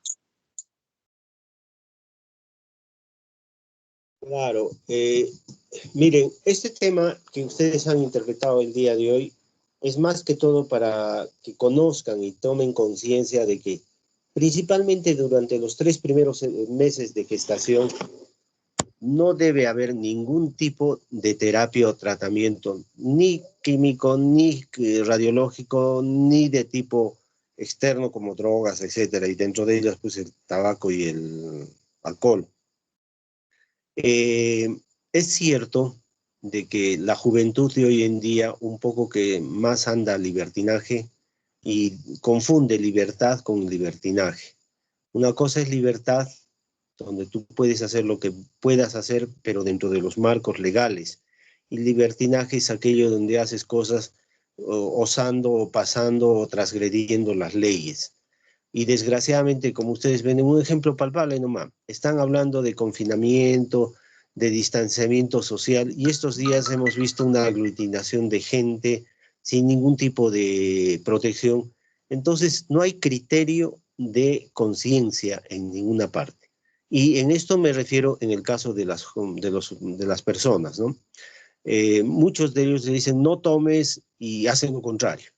Claro. Miren, este tema que ustedes han interpretado el día de hoy es más que todo para que conozcan y tomen conciencia de que principalmente durante los 3 primeros meses de gestación no debe haber ningún tipo de terapia o tratamiento, ni químico, ni radiológico, ni de tipo externo como drogas, etcétera, y dentro de ellas pues el tabaco y el alcohol. Es cierto de que la juventud de hoy en día un poco que más anda al libertinaje y confunde libertad con libertinaje. Una cosa es libertad, donde tú puedes hacer lo que puedas hacer, pero dentro de los marcos legales. Y libertinaje es aquello donde haces cosas osando o pasando o transgrediendo las leyes. Y desgraciadamente, como ustedes ven, un ejemplo palpable nomás, están hablando de confinamiento, de distanciamiento social, y estos días hemos visto una aglutinación de gente sin ningún tipo de protección. Entonces, no hay criterio de conciencia en ninguna parte. Y en esto me refiero en el caso de las personas, ¿no? Muchos de ellos le dicen, no tomes, y hacen lo contrario.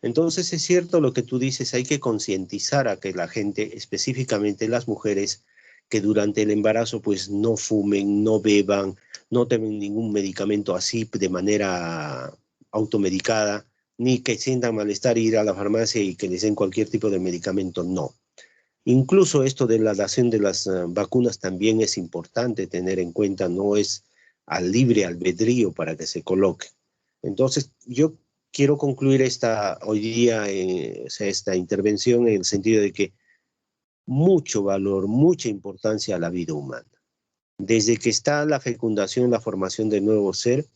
Entonces es cierto lo que tú dices, hay que concientizar a que la gente, específicamente las mujeres, que durante el embarazo pues no fumen, no beban, no tomen ningún medicamento así de manera automedicada, ni que sientan malestar ir a la farmacia y que les den cualquier tipo de medicamento, no. Incluso esto de la dación de las vacunas también es importante tener en cuenta, no es al libre albedrío para que se coloque. Entonces, yo quiero concluir hoy día esta intervención en el sentido de que mucho valor, mucha importancia a la vida humana. Desde que está la fecundación, la formación del nuevo ser,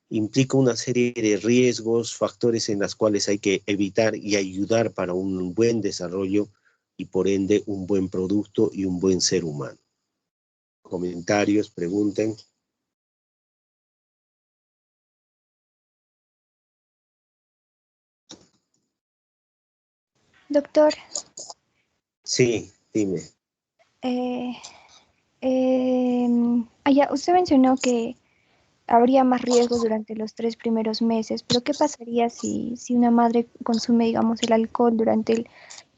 implica una serie de riesgos, factores en los cuales hay que evitar y ayudar para un buen desarrollo y por ende un buen producto y un buen ser humano. Comentarios, pregunten. Doctor, Sí, dime. ya, usted mencionó que habría más riesgos durante los 3 primeros meses, pero ¿qué pasaría si una madre consume, digamos, el alcohol durante el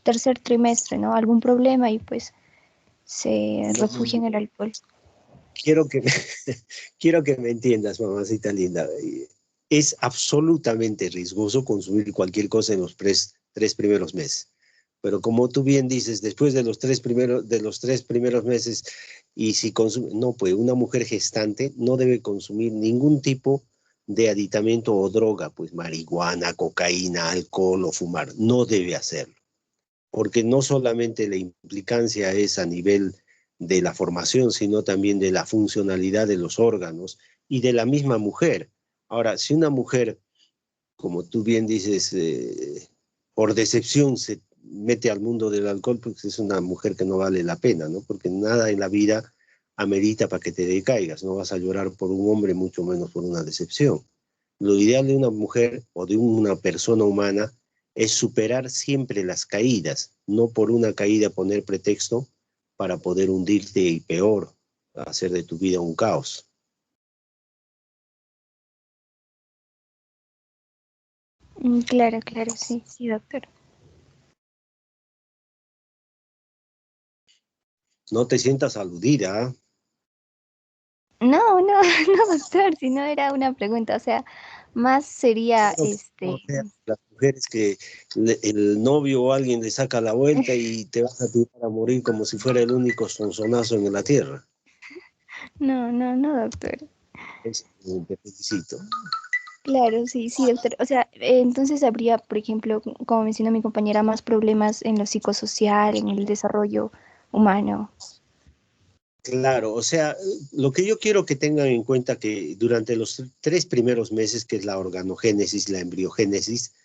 tercer trimestre, ¿no? Algún problema y pues se refugia en el alcohol. Quiero que me entiendas, mamacita linda. Es absolutamente riesgoso consumir cualquier cosa en los tres primeros meses. Pero como tú bien dices, después de los tres primeros meses, y si consume, no, pues una mujer gestante no debe consumir ningún tipo de aditamento o droga, pues marihuana, cocaína, alcohol o fumar, no debe hacerlo. Porque no solamente la implicancia es a nivel de la formación, sino también de la funcionalidad de los órganos y de la misma mujer. Ahora, si una mujer, como tú bien dices, por decepción se mete al mundo del alcohol, pues es una mujer que no vale la pena, ¿no? Porque nada en la vida amerita para que te decaigas. No vas a llorar por un hombre, mucho menos por una decepción. Lo ideal de una mujer o de una persona humana es superar siempre las caídas, no por una caída poner pretexto para poder hundirte y peor, hacer de tu vida un caos. Claro, claro, sí, sí, doctor. No te sientas aludida, ¿eh? No, no, no, doctor, si no era una pregunta, o sea, más sería O sea, las mujeres que el novio o alguien le saca la vuelta y te vas a tirar a morir como si fuera el único sonzonazo en la tierra. No, no, no, doctor. Te felicito. Claro, sí, sí, doctor. O sea, entonces habría, por ejemplo, como menciona mi compañera, más problemas en lo psicosocial, en el desarrollo humano. Claro, o sea, lo que yo quiero que tengan en cuenta que durante los 3 primeros meses, que es la organogénesis, la embriogénesis,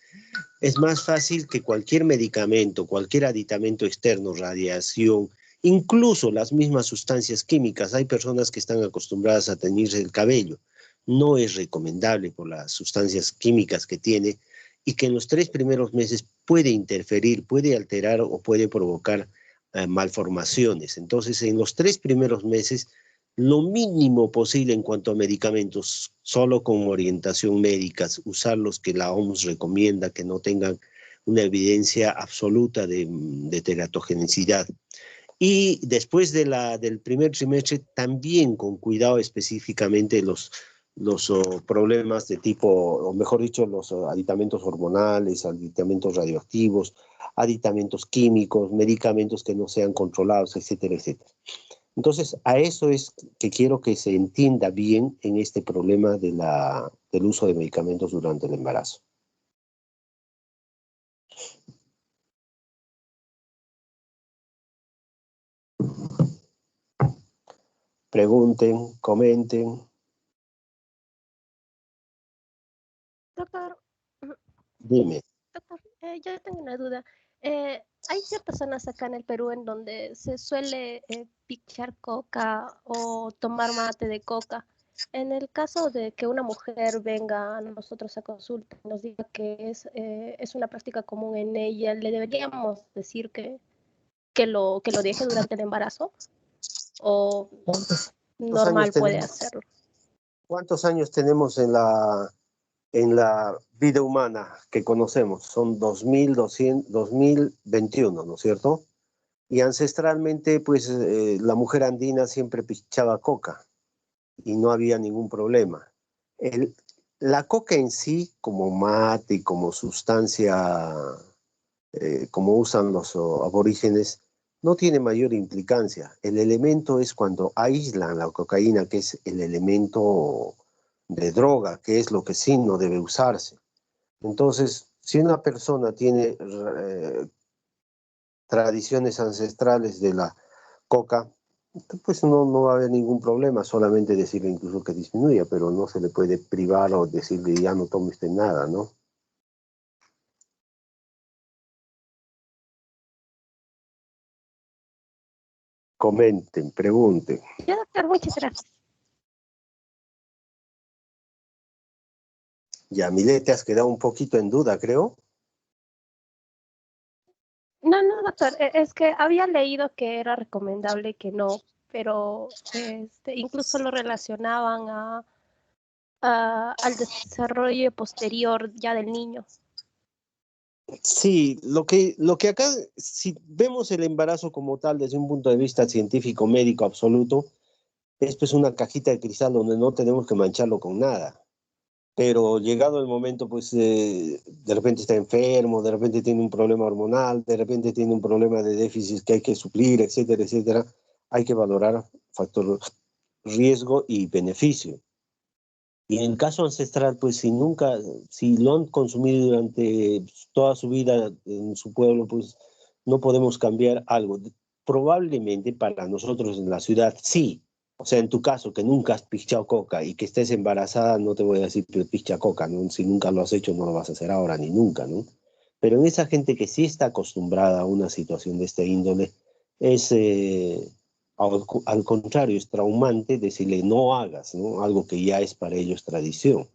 es más fácil que cualquier medicamento, cualquier aditamento externo, radiación, incluso las mismas sustancias químicas. Hay personas que están acostumbradas a teñirse el cabello. No es recomendable por las sustancias químicas que tiene y que en los 3 primeros meses puede interferir, puede alterar o puede provocar malformaciones. Entonces, en los 3 primeros meses, lo mínimo posible en cuanto a medicamentos, solo con orientación médica, usar los que la OMS recomienda, que no tengan una evidencia absoluta de teratogenicidad. Y después del primer trimestre, también con cuidado específicamente los problemas de tipo, o mejor dicho, los aditamentos hormonales, aditamentos radioactivos, aditamentos químicos, medicamentos que no sean controlados, etcétera, etcétera. Entonces, a eso es que quiero que se entienda bien en este problema del uso de medicamentos durante el embarazo. Pregunten, comenten. Doctor, Dime. doctor, yo tengo una duda. Hay ciertas zonas acá en el Perú en donde se suele pichar coca o tomar mate de coca. En el caso de que una mujer venga a nosotros a consulta y nos diga que es una práctica común en ella, ¿le deberíamos decir que lo deje durante el embarazo? ¿O ¿Cuántos normal puede hacerlo? ¿Cuántos años tenemos en la vida humana que conocemos? Son 2021, ¿no es cierto? Y ancestralmente, pues, la mujer andina siempre pichaba coca y no había ningún problema. La coca en sí, como mate y como sustancia, como usan los aborígenes, no tiene mayor implicancia. El elemento es cuando aíslan la cocaína, que es el elemento de droga, que es lo que sí no debe usarse. Entonces, si una persona tiene tradiciones ancestrales de la coca, pues no va a haber ningún problema, solamente decirle incluso que disminuya, pero no se le puede privar o decirle ya no tome usted nada, ¿no? Comenten, pregunten. Ya, doctor, muchas gracias. Ya, Milet, te has quedado un poquito en duda, creo. No, no, doctor, es que había leído que era recomendable que no, pero incluso lo relacionaban al desarrollo posterior ya del niño. Sí, lo que acá, si vemos el embarazo como tal desde un punto de vista científico, médico absoluto, es pues una cajita de cristal donde no tenemos que mancharlo con nada. Pero llegado el momento, pues de repente está enfermo, de repente tiene un problema hormonal, de repente tiene un problema de déficit que hay que suplir, etcétera, etcétera, hay que valorar factor riesgo y beneficio. Y en el caso ancestral, pues si lo han consumido durante toda su vida en su pueblo, pues no podemos cambiar algo. Probablemente para nosotros en la ciudad, sí. O sea, en tu caso, que nunca has pichado coca y que estés embarazada, no te voy a decir que picha coca, ¿no? Si nunca lo has hecho, no lo vas a hacer ahora ni nunca, ¿no? Pero en esa gente que sí está acostumbrada a una situación de este índole, es... al contrario, es traumante decirle no hagas, ¿no? Algo que ya es para ellos tradición.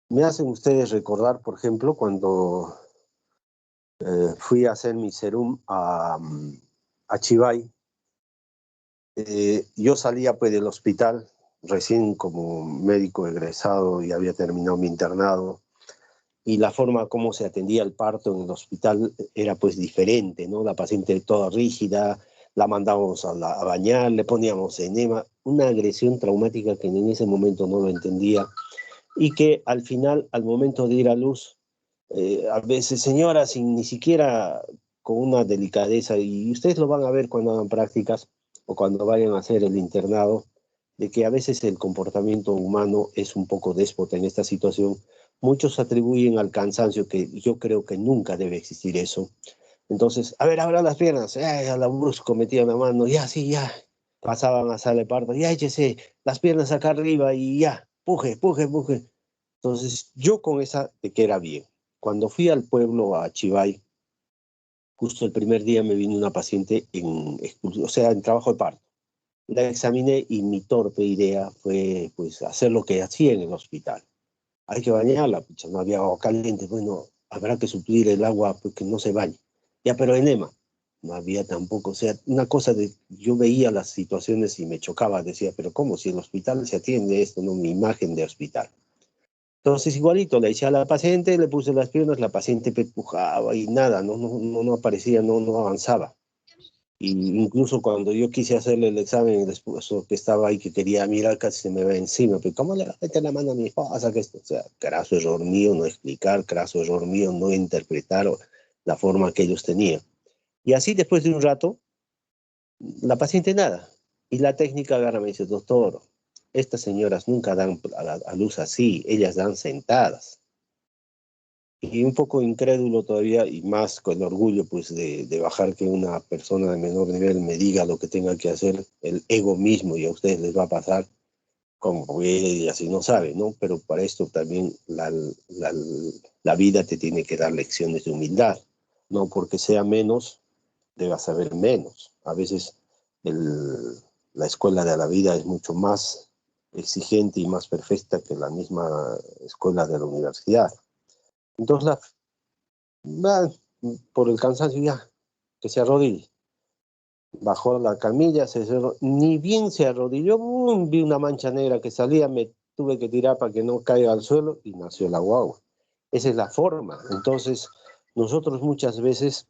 Me hacen ustedes recordar, por ejemplo, cuando fui a hacer mi serum a Chivay. Yo salía pues del hospital, recién como médico egresado y había terminado mi internado, y la forma como se atendía el parto en el hospital era pues diferente, ¿no? La paciente toda rígida, la mandábamos a bañar, le poníamos enema, una agresión traumática que en ese momento no lo entendía, y que al final, al momento de ir a luz, a veces señoras sin ni siquiera con una delicadeza, y ustedes lo van a ver cuando hagan prácticas o cuando vayan a hacer el internado, de que a veces el comportamiento humano es un poco déspota en esta situación. Muchos atribuyen al cansancio, que yo creo que nunca debe existir eso. Entonces, a ver, abran las piernas, a la brusco metían la mano, ya, sí, ya, pasaban a sala de parto, ya, échese las piernas acá arriba y ya, puje, puje, puje. Entonces, yo con esa de que era bien. Cuando fui al pueblo, a Chivay, justo el primer día me vino una paciente en trabajo de parto. La examiné y mi torpe idea fue pues hacer lo que hacía en el hospital. Hay que bañarla, pucha, no había agua caliente, bueno, habrá que suplir el agua porque no se bañe. Ya, pero enema, no había tampoco, o sea, una cosa de, yo veía las situaciones y me chocaba, decía, pero ¿cómo? Si en el hospital se atiende esto, no, mi imagen de hospital. Entonces igualito, le eché a la paciente, le puse las piernas, la paciente pujaba y nada, no aparecía, no avanzaba. Y incluso cuando yo quise hacerle el examen, el esposo que estaba ahí, que quería mirar, casi se me va encima. Pero ¿cómo le va a meter la mano a mi esposa? O sea, craso error mío no explicar, craso error mío no interpretar la forma que ellos tenían. Y así después de un rato, la paciente nada. Y la técnica agarra y me dice, doctor, estas señoras nunca dan a luz así, ellas dan sentadas. Y un poco incrédulo todavía, y más con el orgullo pues de bajar que una persona de menor nivel me diga lo que tenga que hacer, el ego mismo, y a ustedes les va a pasar como y así no sabe, ¿no? Pero para esto también la vida te tiene que dar lecciones de humildad, no porque sea menos, debas saber menos. A veces la escuela de la vida es mucho más exigente y más perfecta que la misma escuela de la universidad. Entonces, por el cansancio ya, que se arrodille. Bajó la camilla, se cerró, ni bien se arrodilló, ¡bum! Vi una mancha negra que salía, me tuve que tirar para que no caiga al suelo y nació la guagua. Esa es la forma. Entonces, nosotros muchas veces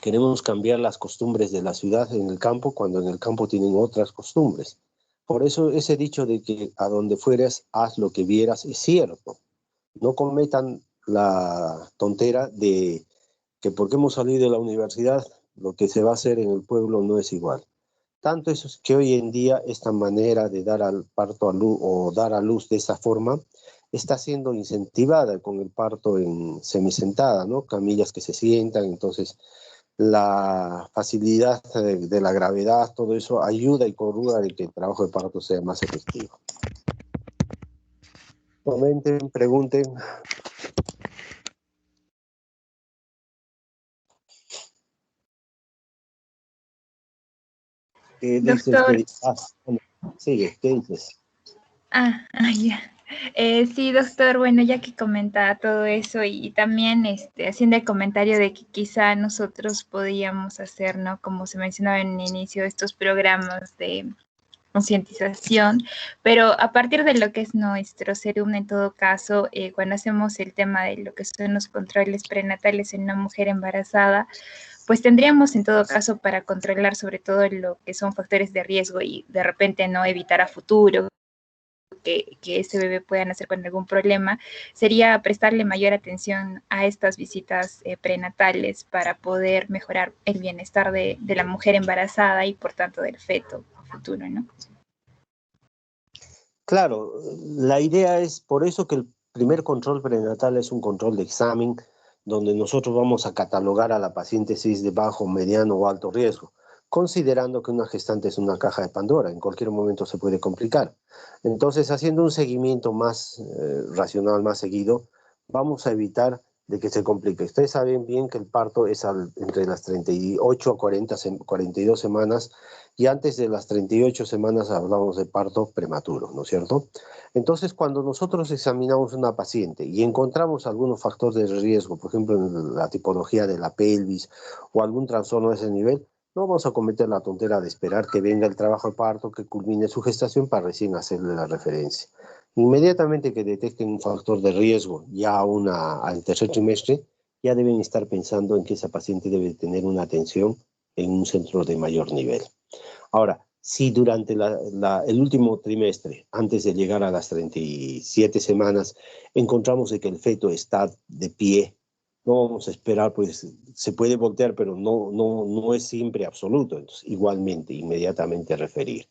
queremos cambiar las costumbres de la ciudad en el campo, cuando en el campo tienen otras costumbres. Por eso ese dicho de que a donde fueras, haz lo que vieras, es cierto. No cometan la tontera de que porque hemos salido de la universidad, lo que se va a hacer en el pueblo no es igual. Tanto eso es que hoy en día esta manera de dar al parto a luz o dar a luz de esa forma está siendo incentivada con el parto en semisentada, ¿no? Camillas que se sientan, entonces la facilidad de la gravedad, todo eso ayuda y corroga de que el trabajo de parto sea más efectivo. Comenten, pregunten. ¿Qué dices? Doctor. Sigue, ¿qué dices? Ya. Sí, doctor, bueno, ya que comentaba todo eso y también haciendo el comentario de que quizá nosotros podíamos hacer, ¿no? Como se mencionaba en el inicio, estos programas de concientización, pero a partir de lo que es nuestro serum, en todo caso, cuando hacemos el tema de lo que son los controles prenatales en una mujer embarazada, pues tendríamos en todo caso para controlar sobre todo lo que son factores de riesgo y de repente no evitar a futuro que ese bebé pueda nacer con algún problema, sería prestarle mayor atención a estas visitas prenatales para poder mejorar el bienestar de la mujer embarazada y por tanto del feto a futuro, ¿no? Claro, la idea es por eso que el primer control prenatal es un control de examen donde nosotros vamos a catalogar a la paciente si es de bajo, mediano o alto riesgo, considerando que una gestante es una caja de Pandora, en cualquier momento se puede complicar. Entonces, haciendo un seguimiento más racional, más seguido, vamos a evitar de que se complique. Ustedes saben bien que el parto es entre las 38 a 42 semanas, y antes de las 38 semanas hablamos de parto prematuro, ¿no es cierto? Entonces, cuando nosotros examinamos una paciente y encontramos algunos factores de riesgo, por ejemplo, en la tipología de la pelvis o algún trastorno de ese nivel, no vamos a cometer la tontera de esperar que venga el trabajo de parto, que culmine su gestación para recién hacerle la referencia. Inmediatamente que detecten un factor de riesgo ya al tercer trimestre, ya deben estar pensando en que esa paciente debe tener una atención en un centro de mayor nivel. Ahora, si durante el último trimestre, antes de llegar a las 37 semanas, encontramos de que el feto está de pie, no vamos a esperar, pues se puede voltear, pero no es siempre absoluto. Entonces, igualmente, inmediatamente referir.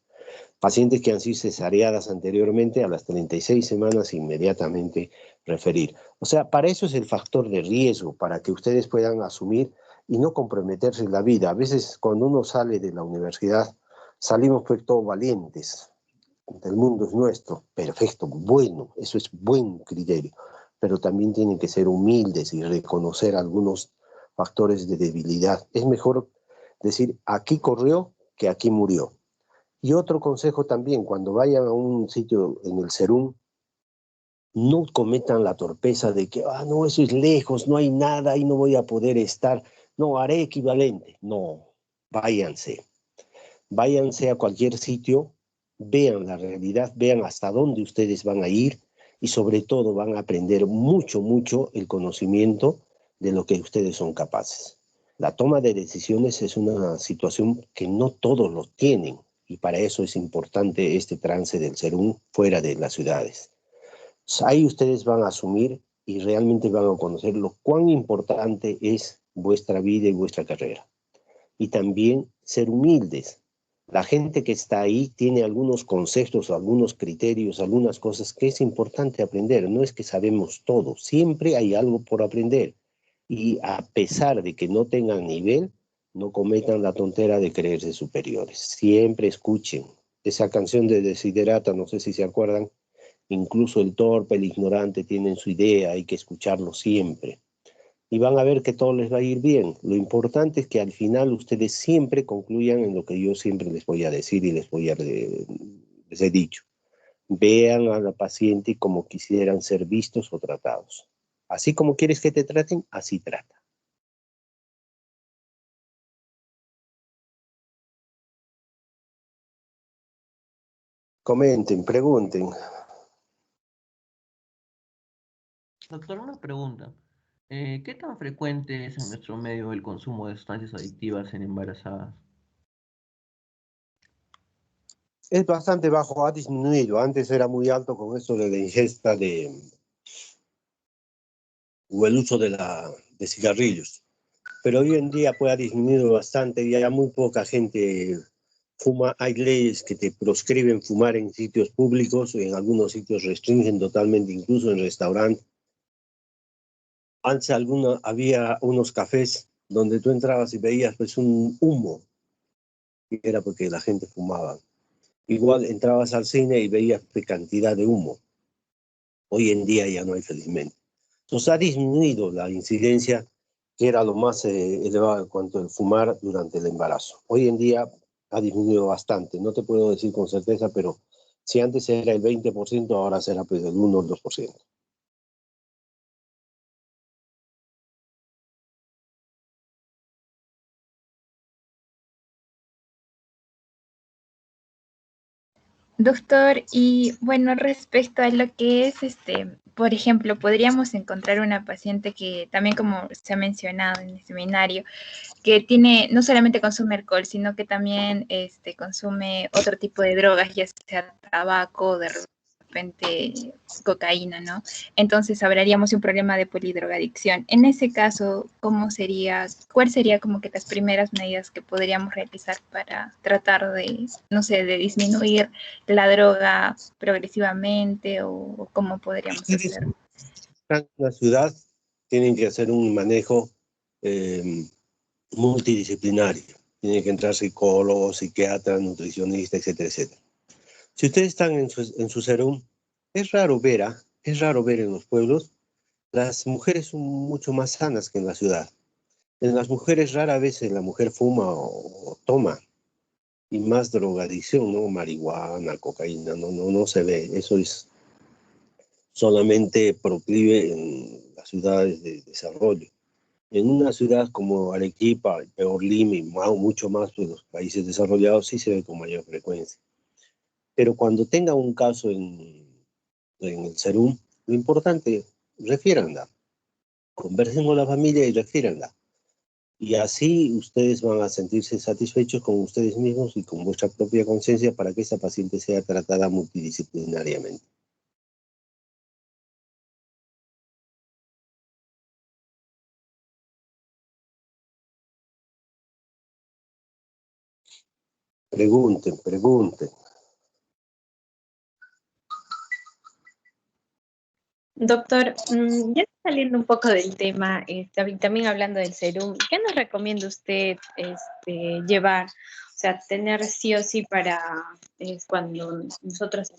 Pacientes que han sido cesareadas anteriormente, a las 36 semanas, inmediatamente referir. O sea, para eso es el factor de riesgo, para que ustedes puedan asumir y no comprometerse en la vida. A veces, cuando uno sale de la universidad, salimos pues todos valientes. El mundo es nuestro, perfecto, bueno, eso es buen criterio, pero también tienen que ser humildes y reconocer algunos factores de debilidad. Es mejor decir, aquí corrió que aquí murió. Y otro consejo también, cuando vayan a un sitio en el Serum, no cometan la torpeza de que, no, eso es lejos, no hay nada, ahí no voy a poder estar. No, haré equivalente. No, váyanse. Váyanse a cualquier sitio, vean la realidad, vean hasta dónde ustedes van a ir y sobre todo van a aprender mucho, mucho el conocimiento de lo que ustedes son capaces. La toma de decisiones es una situación que no todos lo tienen y para eso es importante este trance del Serum fuera de las ciudades. Ahí ustedes van a asumir y realmente van a conocer lo cuán importante es vuestra vida y vuestra carrera. Y también ser humildes. La gente que está ahí tiene algunos conceptos, algunos criterios, algunas cosas que es importante aprender. No es que sabemos todo, siempre hay algo por aprender. Y a pesar de que no tengan nivel, no cometan la tontera de creerse superiores. Siempre escuchen. Esa canción de Desiderata, no sé si se acuerdan, incluso el torpe, el ignorante tienen su idea, hay que escucharlo siempre. Y van a ver que todo les va a ir bien. Lo importante es que al final ustedes siempre concluyan en lo que yo siempre les voy a decir y les he dicho. Vean a la paciente como quisieran ser vistos o tratados. Así como quieres que te traten, así trata. Comenten, pregunten. Doctor, una pregunta. ¿Qué tan frecuente es en nuestro medio el consumo de sustancias adictivas en embarazadas? Es bastante bajo, ha disminuido. Antes era muy alto con esto de la ingesta de o el uso de cigarrillos. Pero hoy en día pues ha disminuido bastante, ya muy poca gente fuma. Hay leyes que te proscriben fumar en sitios públicos, en algunos sitios restringen totalmente, incluso en restaurantes. Antes había unos cafés donde tú entrabas y veías pues un humo, y era porque la gente fumaba. Igual entrabas al cine y veías cantidad de humo. Hoy en día ya no hay, felizmente. Entonces ha disminuido la incidencia, que era lo más elevado en cuanto al fumar durante el embarazo. Hoy en día ha disminuido bastante. No te puedo decir con certeza, pero si antes era el 20%, ahora será pues el 1 o el 2%. Doctor, y bueno, respecto a lo que es, por ejemplo, podríamos encontrar una paciente que también, como se ha mencionado en el seminario, que tiene, no solamente consume alcohol, sino que también consume otro tipo de drogas, ya sea tabaco, de repente cocaína, ¿no? Entonces hablaríamos de un problema de polidrogadicción. En ese caso, ¿cuál sería como que las primeras medidas que podríamos realizar para tratar de, no sé, de disminuir la droga progresivamente, o cómo podríamos Ustedes hacerlo? en la ciudad tienen que hacer un manejo multidisciplinario. Tienen que entrar psicólogos, psiquiatras, nutricionistas, etcétera, etcétera. Si ustedes están en su serum, es raro ver en los pueblos, las mujeres son mucho más sanas que en la ciudad. En las mujeres rara vez la mujer fuma o toma, y más drogadicción, ¿no? Marihuana, cocaína, no se ve. Eso es solamente proclive en las ciudades de desarrollo. En una ciudad como Arequipa, peor Lima y mucho más de los países desarrollados, sí se ve con mayor frecuencia. Pero cuando tenga un caso en el serum, lo importante, refiéranla. Conversen con la familia y refiéranla. Y así ustedes van a sentirse satisfechos con ustedes mismos y con vuestra propia conciencia para que esa paciente sea tratada multidisciplinariamente. Pregunten. Doctor, ya saliendo un poco del tema, también hablando del serum, ¿qué nos recomienda usted llevar? O sea, tener sí o sí para cuando nosotros